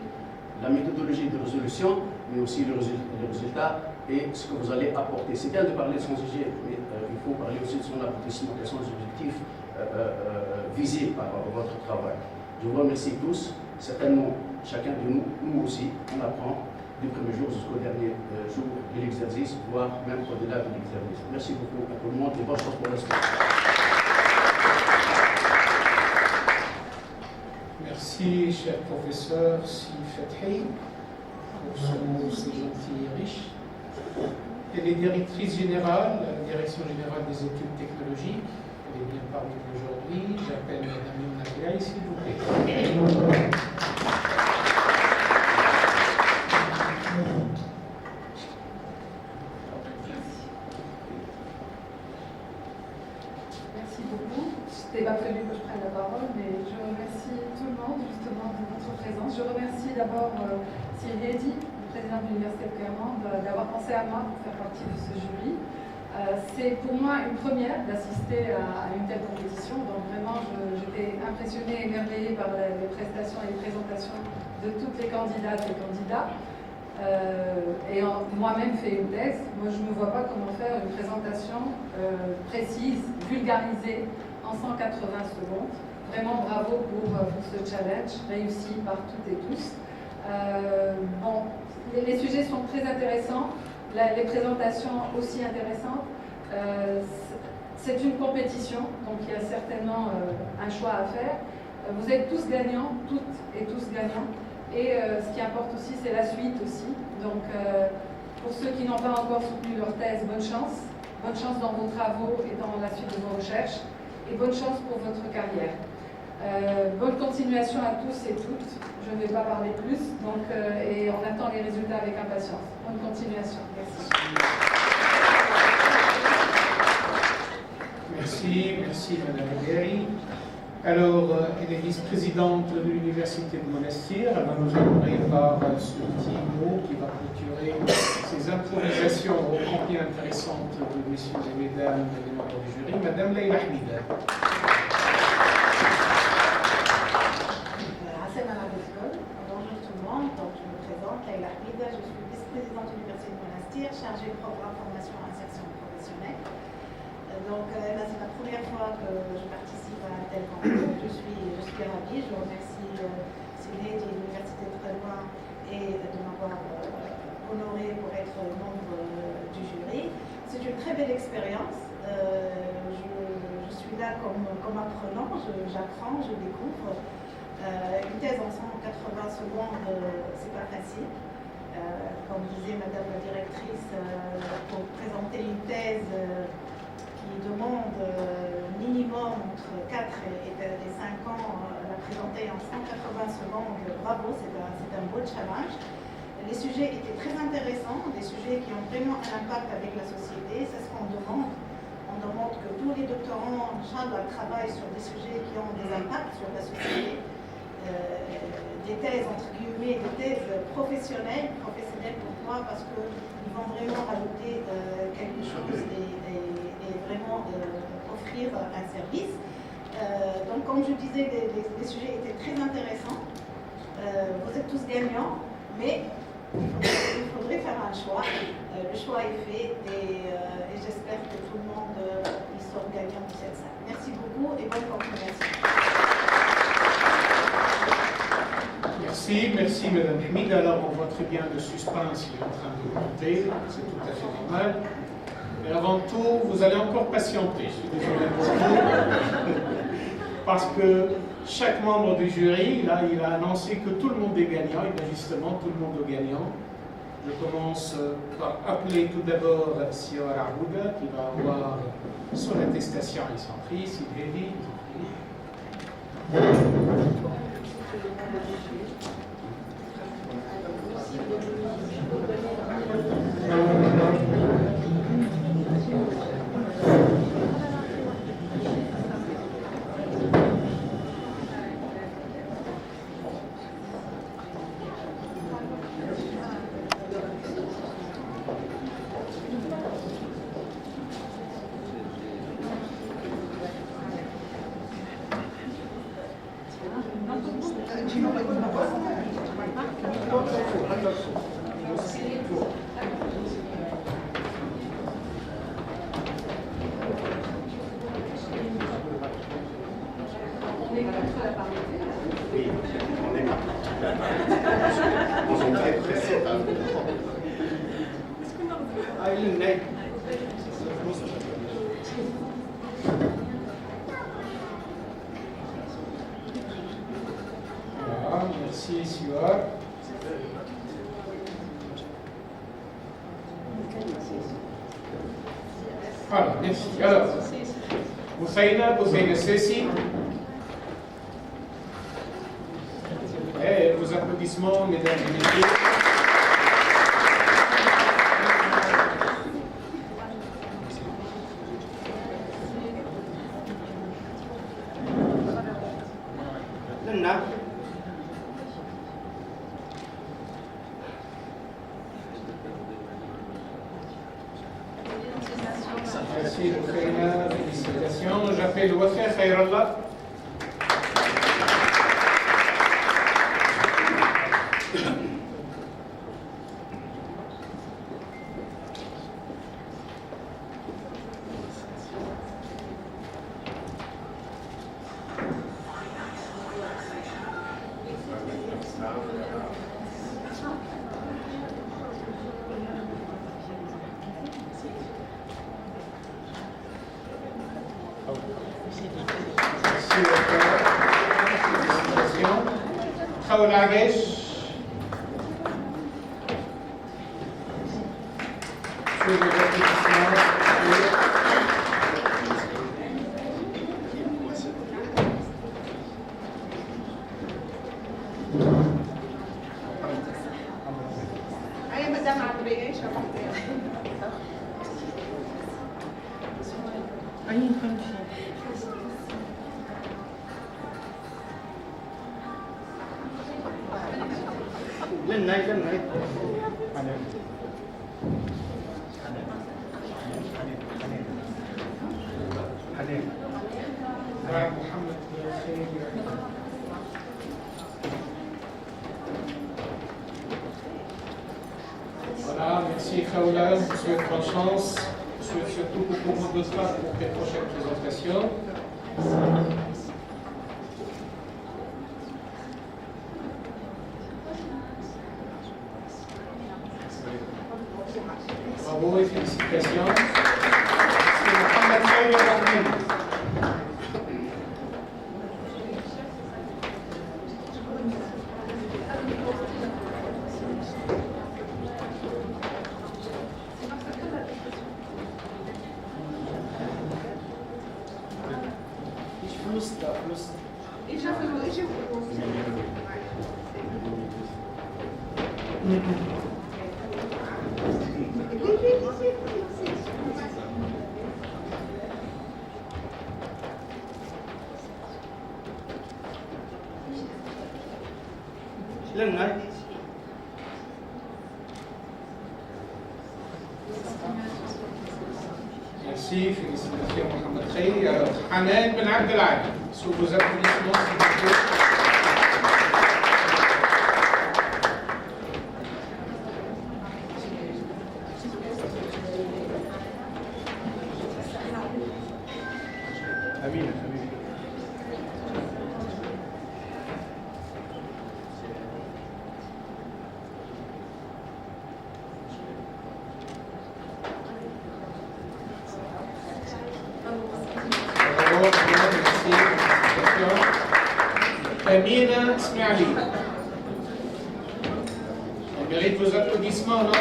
la méthodologie de résolution, mais aussi le résultat et ce que vous allez apporter. C'est bien de parler de son sujet, mais il faut parler aussi de son aboutissement, quels sont les objectifs visés par votre travail. Je vous remercie tous. Certainement, chacun de nous, nous aussi, on apprend du premier jour jusqu'au dernier jour de l'exercice, voire même au-delà de l'exercice. Merci beaucoup à tout le monde et bonne chance pour la suite. Merci, cher professeur Si Fethi, pour ce mot si gentil et riche. Elle est directrice générale, la Direction générale des études technologiques. Elle est bien parmi nous aujourd'hui. J'appelle Mme Youna Bilaï, s'il vous plaît. Merci beaucoup. Ce n'était pas prévu que je prenne la parole, mais je remercie tout le monde justement de votre présence. Je remercie d'abord Cyril Eddy, le président de l'Université de Clermont, d'avoir pensé à moi pour faire partie de ce jury. C'est pour moi une première d'assister à une telle compétition, donc vraiment j'étais impressionnée et émerveillée par les prestations et les présentations de toutes les candidates et candidats. Ayant moi-même fait une thèse, moi je ne me vois pas comment faire une présentation précise, vulgarisée en 180 secondes. Vraiment bravo pour ce challenge réussi par toutes et tous. Bon, les sujets sont très intéressants. Les présentations aussi intéressantes. C'est une compétition, donc il y a certainement un choix à faire. Vous êtes tous gagnants, toutes et tous gagnants. Et ce qui importe aussi, c'est la suite aussi. Donc, pour ceux qui n'ont pas encore soutenu leur thèse, bonne chance. Bonne chance dans vos travaux et dans la suite de vos recherches. Et bonne chance pour votre carrière. Bonne continuation à tous et toutes. Je ne vais pas parler plus, donc, et on attend les résultats avec impatience. Bonne continuation. Merci. Merci Madame Guéry. Alors, elle est vice-présidente de l'Université de Monastir. Elle va nous honorer par ce petit mot qui va clôturer ces improvisations combien intéressantes de messieurs et mesdames les membres du jury. Madame Leïla Hamida. Hassan Arabescol, partir, chargée de programme formation et insertion professionnelle. Donc là, c'est la première fois que je participe à un tel concours. Je suis ravie. Je remercie Sinéad et l'Université de Redouane et de m'avoir honorée pour être membre du jury. C'est une très belle expérience. Je suis là comme apprenant, j'apprends, je découvre. Une thèse en 180 secondes, c'est pas facile. Comme disait Madame la directrice, pour présenter une thèse qui demande minimum entre 4 et 5 ans, la présenter en 180 secondes, bravo, c'est un beau challenge. Les sujets étaient très intéressants, des sujets qui ont vraiment un impact avec la société, c'est ce qu'on demande. On demande que tous les doctorants travaillent sur des sujets qui ont des impacts sur la société. Des thèses, entre guillemets, des thèses professionnelles pourquoi? Parce qu'ils vont vraiment rajouter quelque chose et vraiment offrir un service. Donc, comme je disais, les sujets étaient très intéressants. Vous êtes tous gagnants, mais il faudrait faire un choix. Le choix est fait et j'espère que tout le monde y sort gagnant de cette salle. Merci beaucoup et bonne continuation. Merci Madame Hamid. Alors on voit très bien le suspense qui est en train de monter, c'est tout à fait normal. Mais avant tout, vous allez encore patienter, je suis désolé pour vous, parce que chaque membre du jury, là, il a annoncé que tout le monde est gagnant, et bien justement, tout le monde est gagnant. Je commence par appeler tout d'abord Sior Arouda, qui va avoir son attestation et son prix, s'il est dit. Oui, on est là. Ils sont très pressés. Voilà, merci Sior. Voilà, merci. Alors, Boussaïna Sessi. Et vos applaudissements, mesdames et messieurs. Merci Boussaïna, félicitations. J'appelle Wafa Khairallah. Raoul Aguesh. Voilà, merci Khaoula, je vous souhaite bonne chance. Je souhaite surtout beaucoup de travail pour les prochaines présentations. Bravo et félicitations. C'est Mohamed Khair Rahman. Merci, félicitations Mohamed Khair. Alors, Hanan Ben Abdelali, sous vos applaudissements, s'il vous plaît. Amina Ismaili. Elle mérite vos applaudissements, non?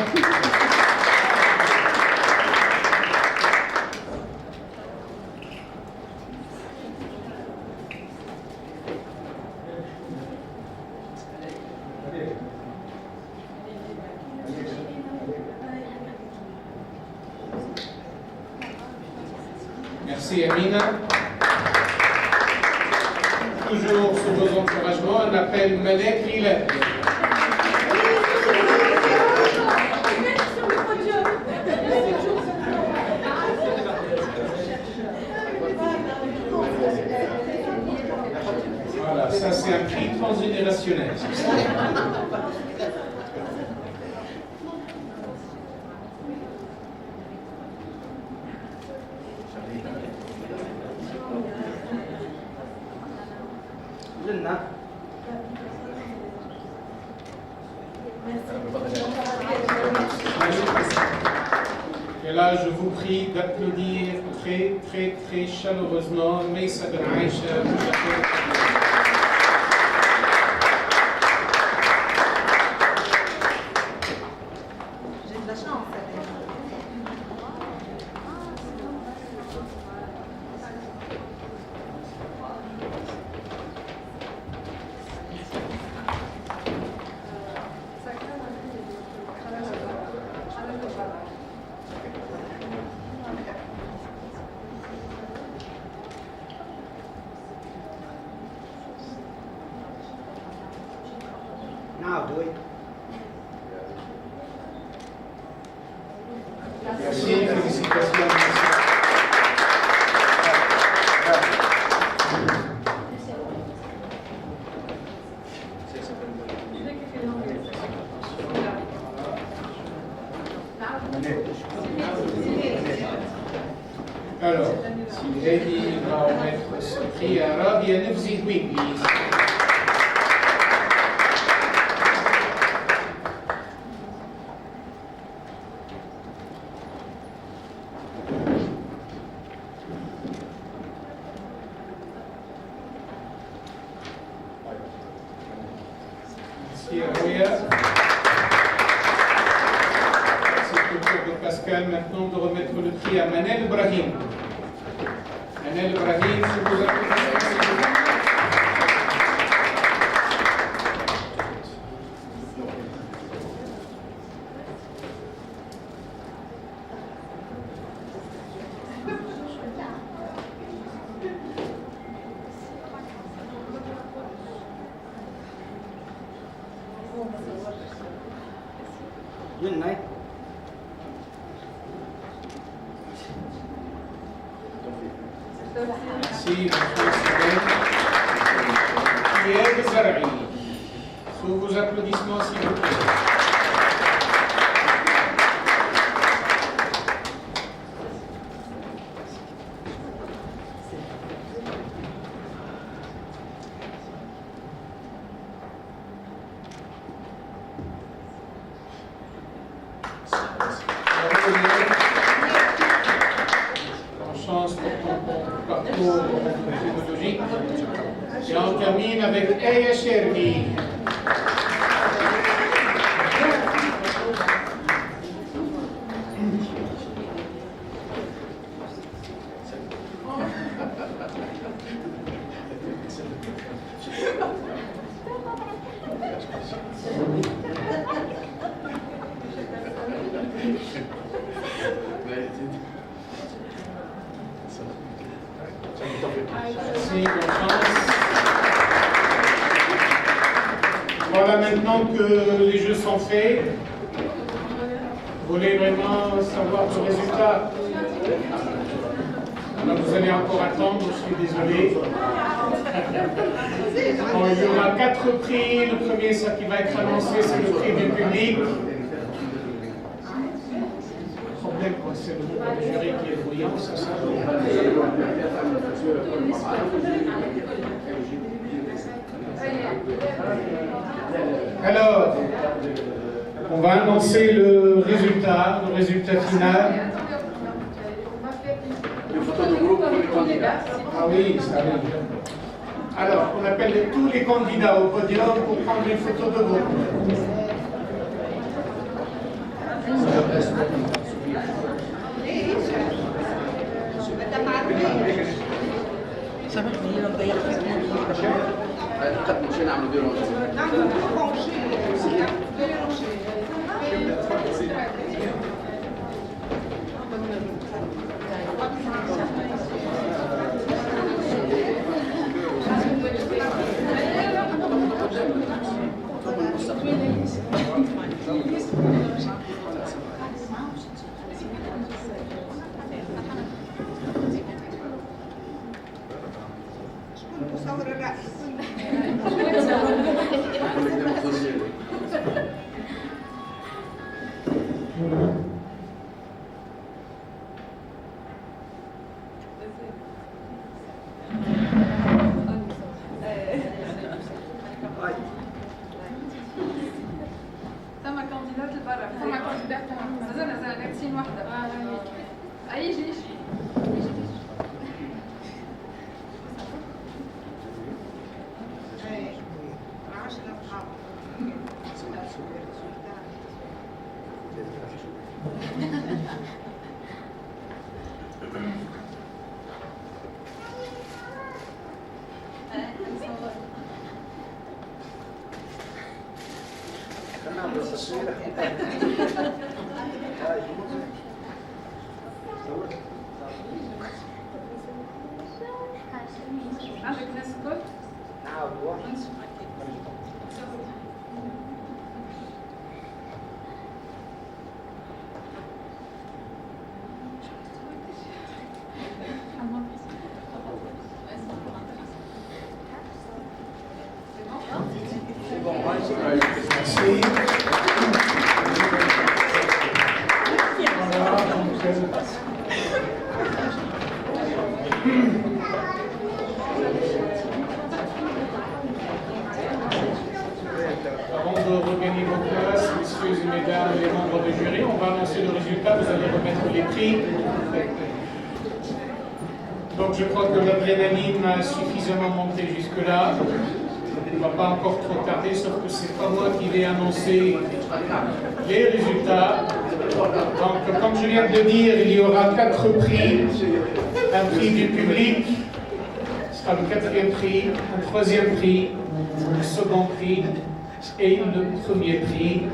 Merci Amina. Toujours sous vos encouragements, on appelle Malek Lillet. Voilà, ça c'est un prix transgénérationnel. Et là, je vous prie d'applaudir très chaleureusement Meissa Ben Aïcha. J'ai de la chance. Merci, félicitations. Alors, si Heidi va remettre ce prix à Rabia Nefzi Houibli. Merci à Roya. C'est au tour de Pascal maintenant de remettre le prix à Manel Brahim. Manel Brahim, je vous applaudissements. Merci, Pierre Zarri. Sous vos applaudissements, s'il vous plaît. Bonne chance pour ton parcours pédagogique. Et on termine avec Eya Cherni. Merci, bonne chance. Voilà, maintenant que les jeux sont faits, vous voulez vraiment savoir le résultat? Alors vous allez encore attendre, je suis désolé. Bon, il y aura 4 prix. Le premier, ça qui va être annoncé, c'est le prix du public. Le problème, c'est le nombre de jury qui est bruyant, c'est ça. Alors, on va annoncer le résultat final. Ah oui, ça arrive. Alors, on appelle tous les candidats au podium pour prendre une photo de groupe. Ça va venir un bail ثم كانديدات لبرا ثم كانديدات نزلنا 30 وحده اي جيش عندك ناس الكل؟ نعم واحد Avant de regagner vos places, messieurs et mesdames, les membres du jury, on va annoncer le résultat, vous allez remettre les prix. Donc je crois que l'adrénaline a suffisamment monté jusque-là. On ne va pas encore trop tarder, sauf que c'est pas moi qui vais annoncer les résultats. Donc comme je viens de dire, il y aura 4 prix. Un prix du public, ce sera le 4e prix, un 3e prix, le second prix et le premier prix.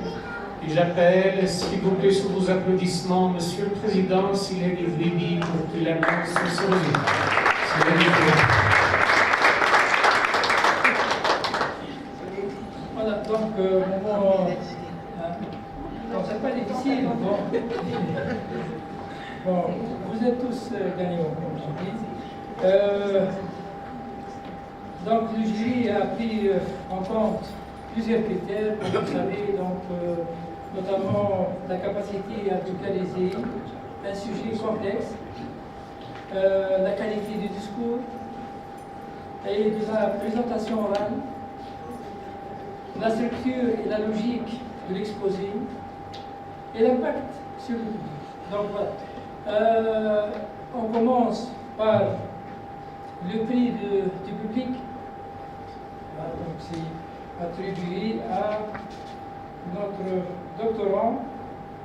Et j'appelle, s'il vous plaît, sous vos applaudissements, Monsieur le Président, s'il est libre pour qu'il annonce ce résultat. Voilà, donc, c'est pas difficile. Bon, vous êtes tous gagnants, comme je dis. Donc, le jury a pris en compte plusieurs critères, comme vous savez, donc, notamment la capacité à vocaliser un sujet complexe, la qualité du discours et de la présentation orale, la structure et la logique de l'exposé, et l'impact sur le public. Donc voilà. On commence par le prix du public. Voilà, donc c'est attribué à notre doctorant,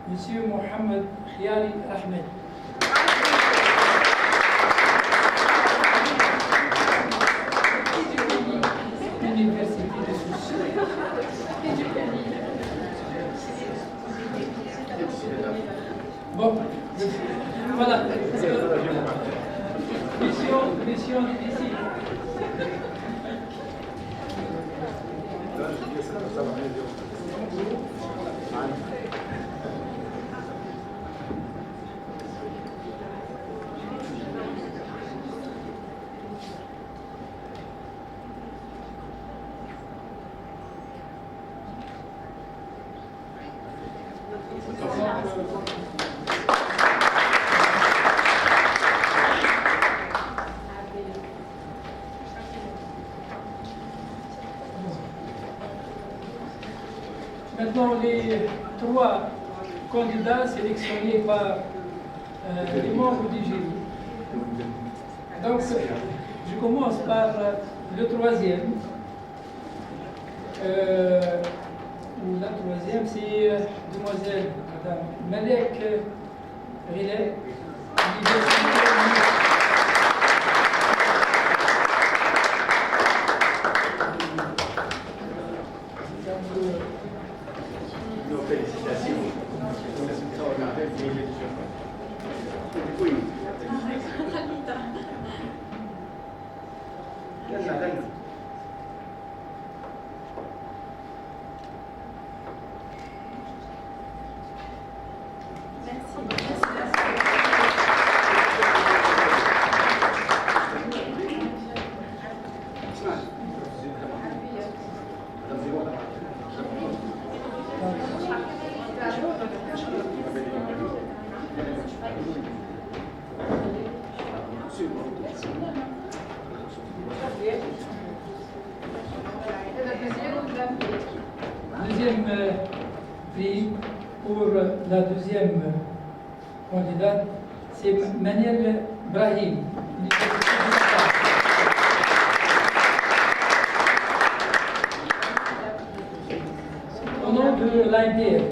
M. Mohamed Khiari Ahmed. Université de Sousse. Bon, voilà. Mission difficile. Maintenant, les 3 candidats sélectionnés par les membres du jury. Donc, je commence par le 3e. La 3e, c'est demoiselle Madame Malek Riley. Félicitations. Deuxième prix pour la deuxième candidate, c'est Maniel Brahim. Au nom de l'AMPF.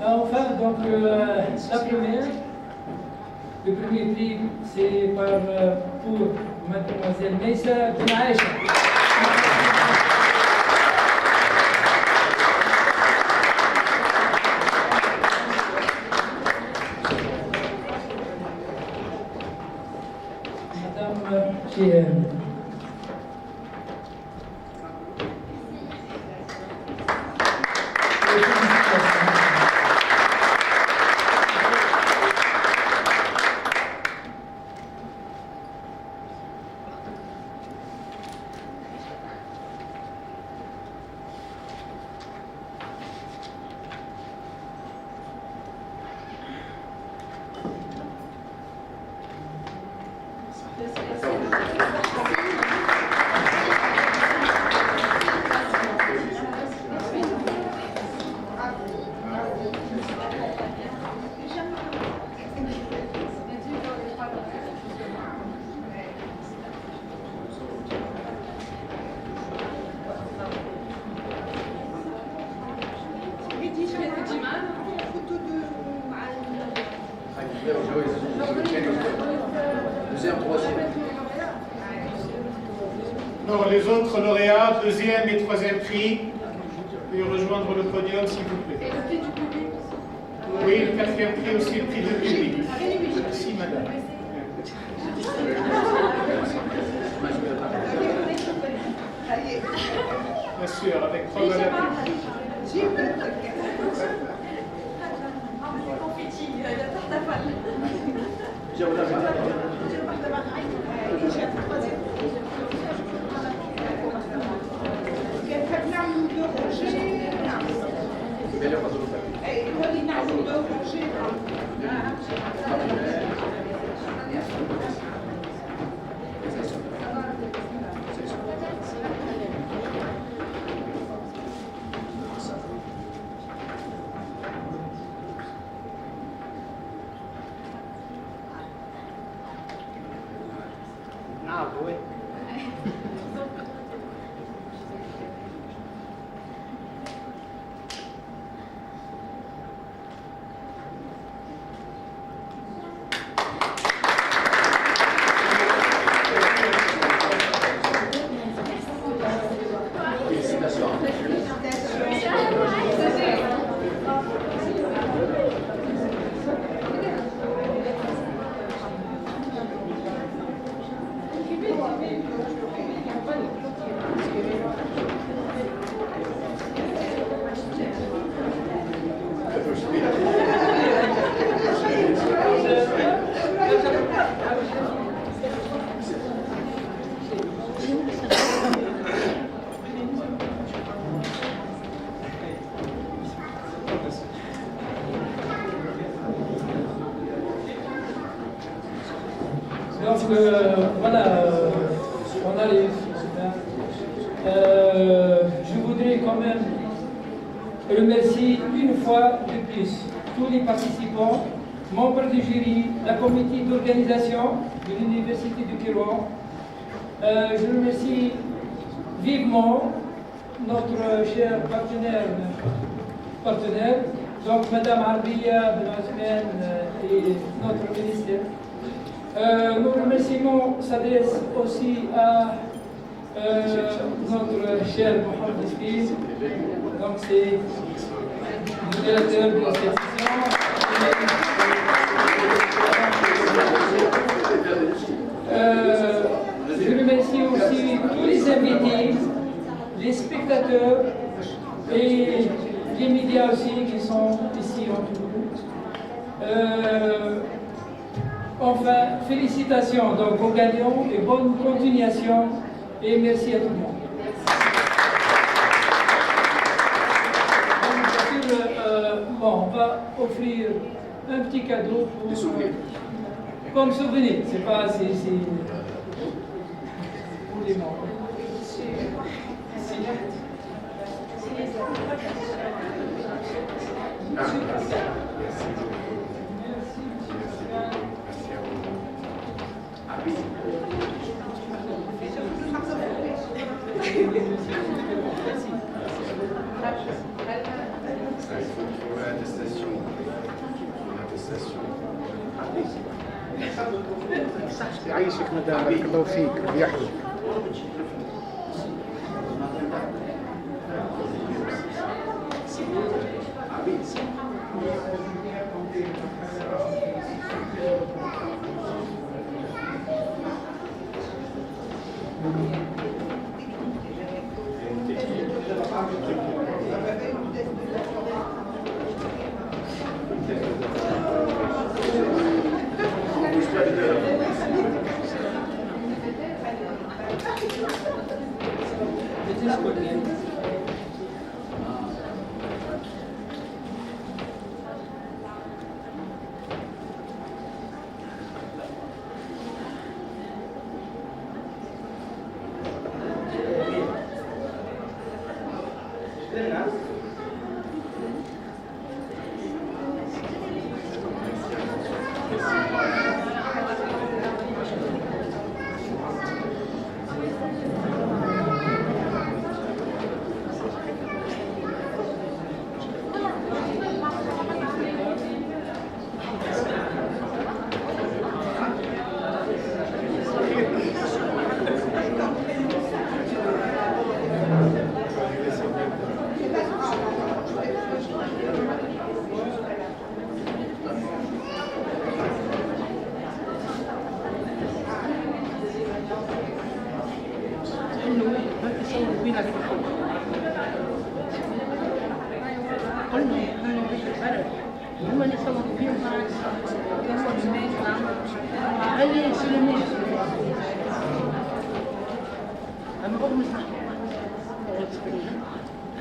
Enfin, donc, la première, le premier prix, c'est pour Mademoiselle Meissa Ben Aïcha. Madame Chien. Non, les autres lauréats, deuxième et troisième prix, veuillez rejoindre le podium s'il vous plaît. Et le prix du public? Oui, le quatrième prix aussi, le prix du public. Merci madame. Allez. Bien sûr, avec Romain Lapin. Donc voilà, on arrive. Je voudrais quand même remercier une fois de plus tous les participants, membres du jury, la comité d'organisation de l'Université du Kérouan. Je remercie vivement notre cher partenaire, donc Madame Arbia Ben Ousmane et notre ministère. Nos remerciements s'adressent aussi à notre cher Mohamed Esquil, donc c'est le directeur de la section. Je remercie aussi tous les invités, les spectateurs et les médias aussi qui sont ici entre nous. Enfin, félicitations donc aux gagnants et bonne continuation et merci à tout le monde. On va offrir un petit cadeau pour, comme souvenir. C'est pas c'est pour les membres. يعيشك مدام، بارك الله فيك ويحييك.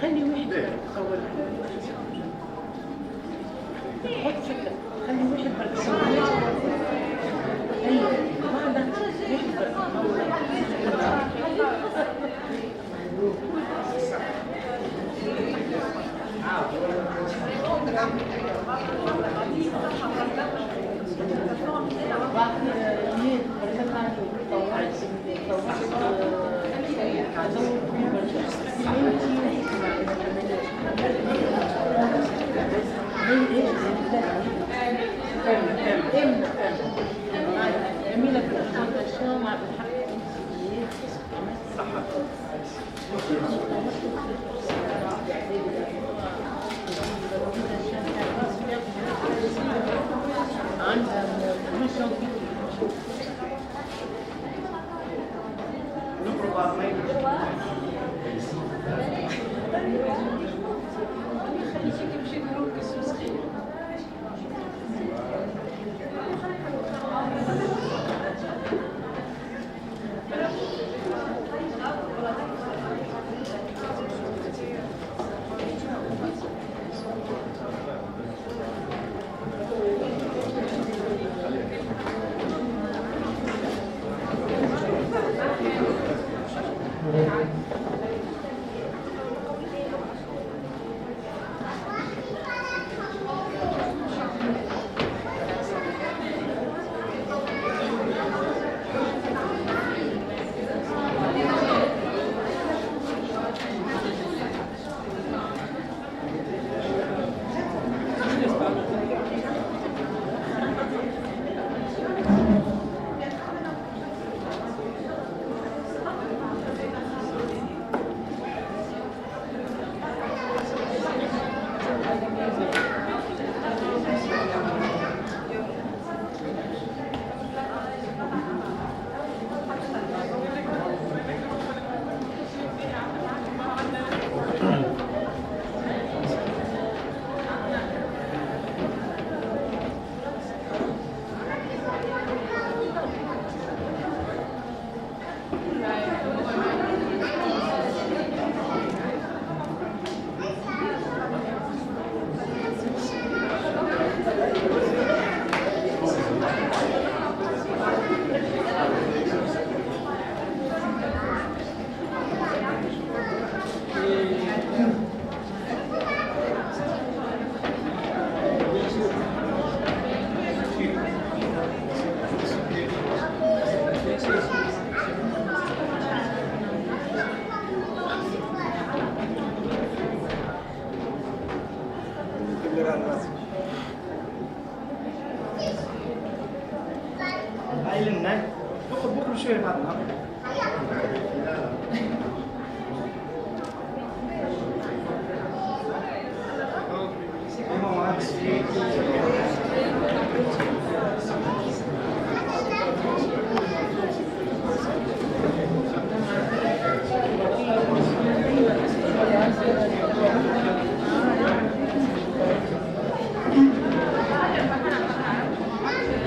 خلي وحدة أول حط فكرة خلي واحد بركز أيوة ما عندك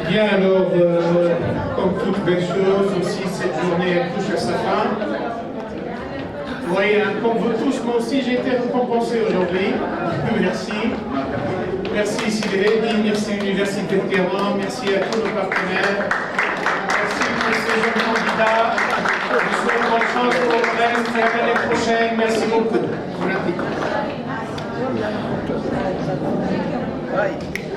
Bien, alors, comme toute belle chose, aussi cette journée touche à sa fin. Oui, comme vous tous, moi aussi j'ai été récompensé aujourd'hui. Merci. Merci Sylvie, merci Université de Téhéran, merci à tous nos partenaires. Merci pour ces jeunes candidats. Je vous souhaite bonne chance pour le reste et à l'année prochaine. Merci beaucoup. Bon appétit.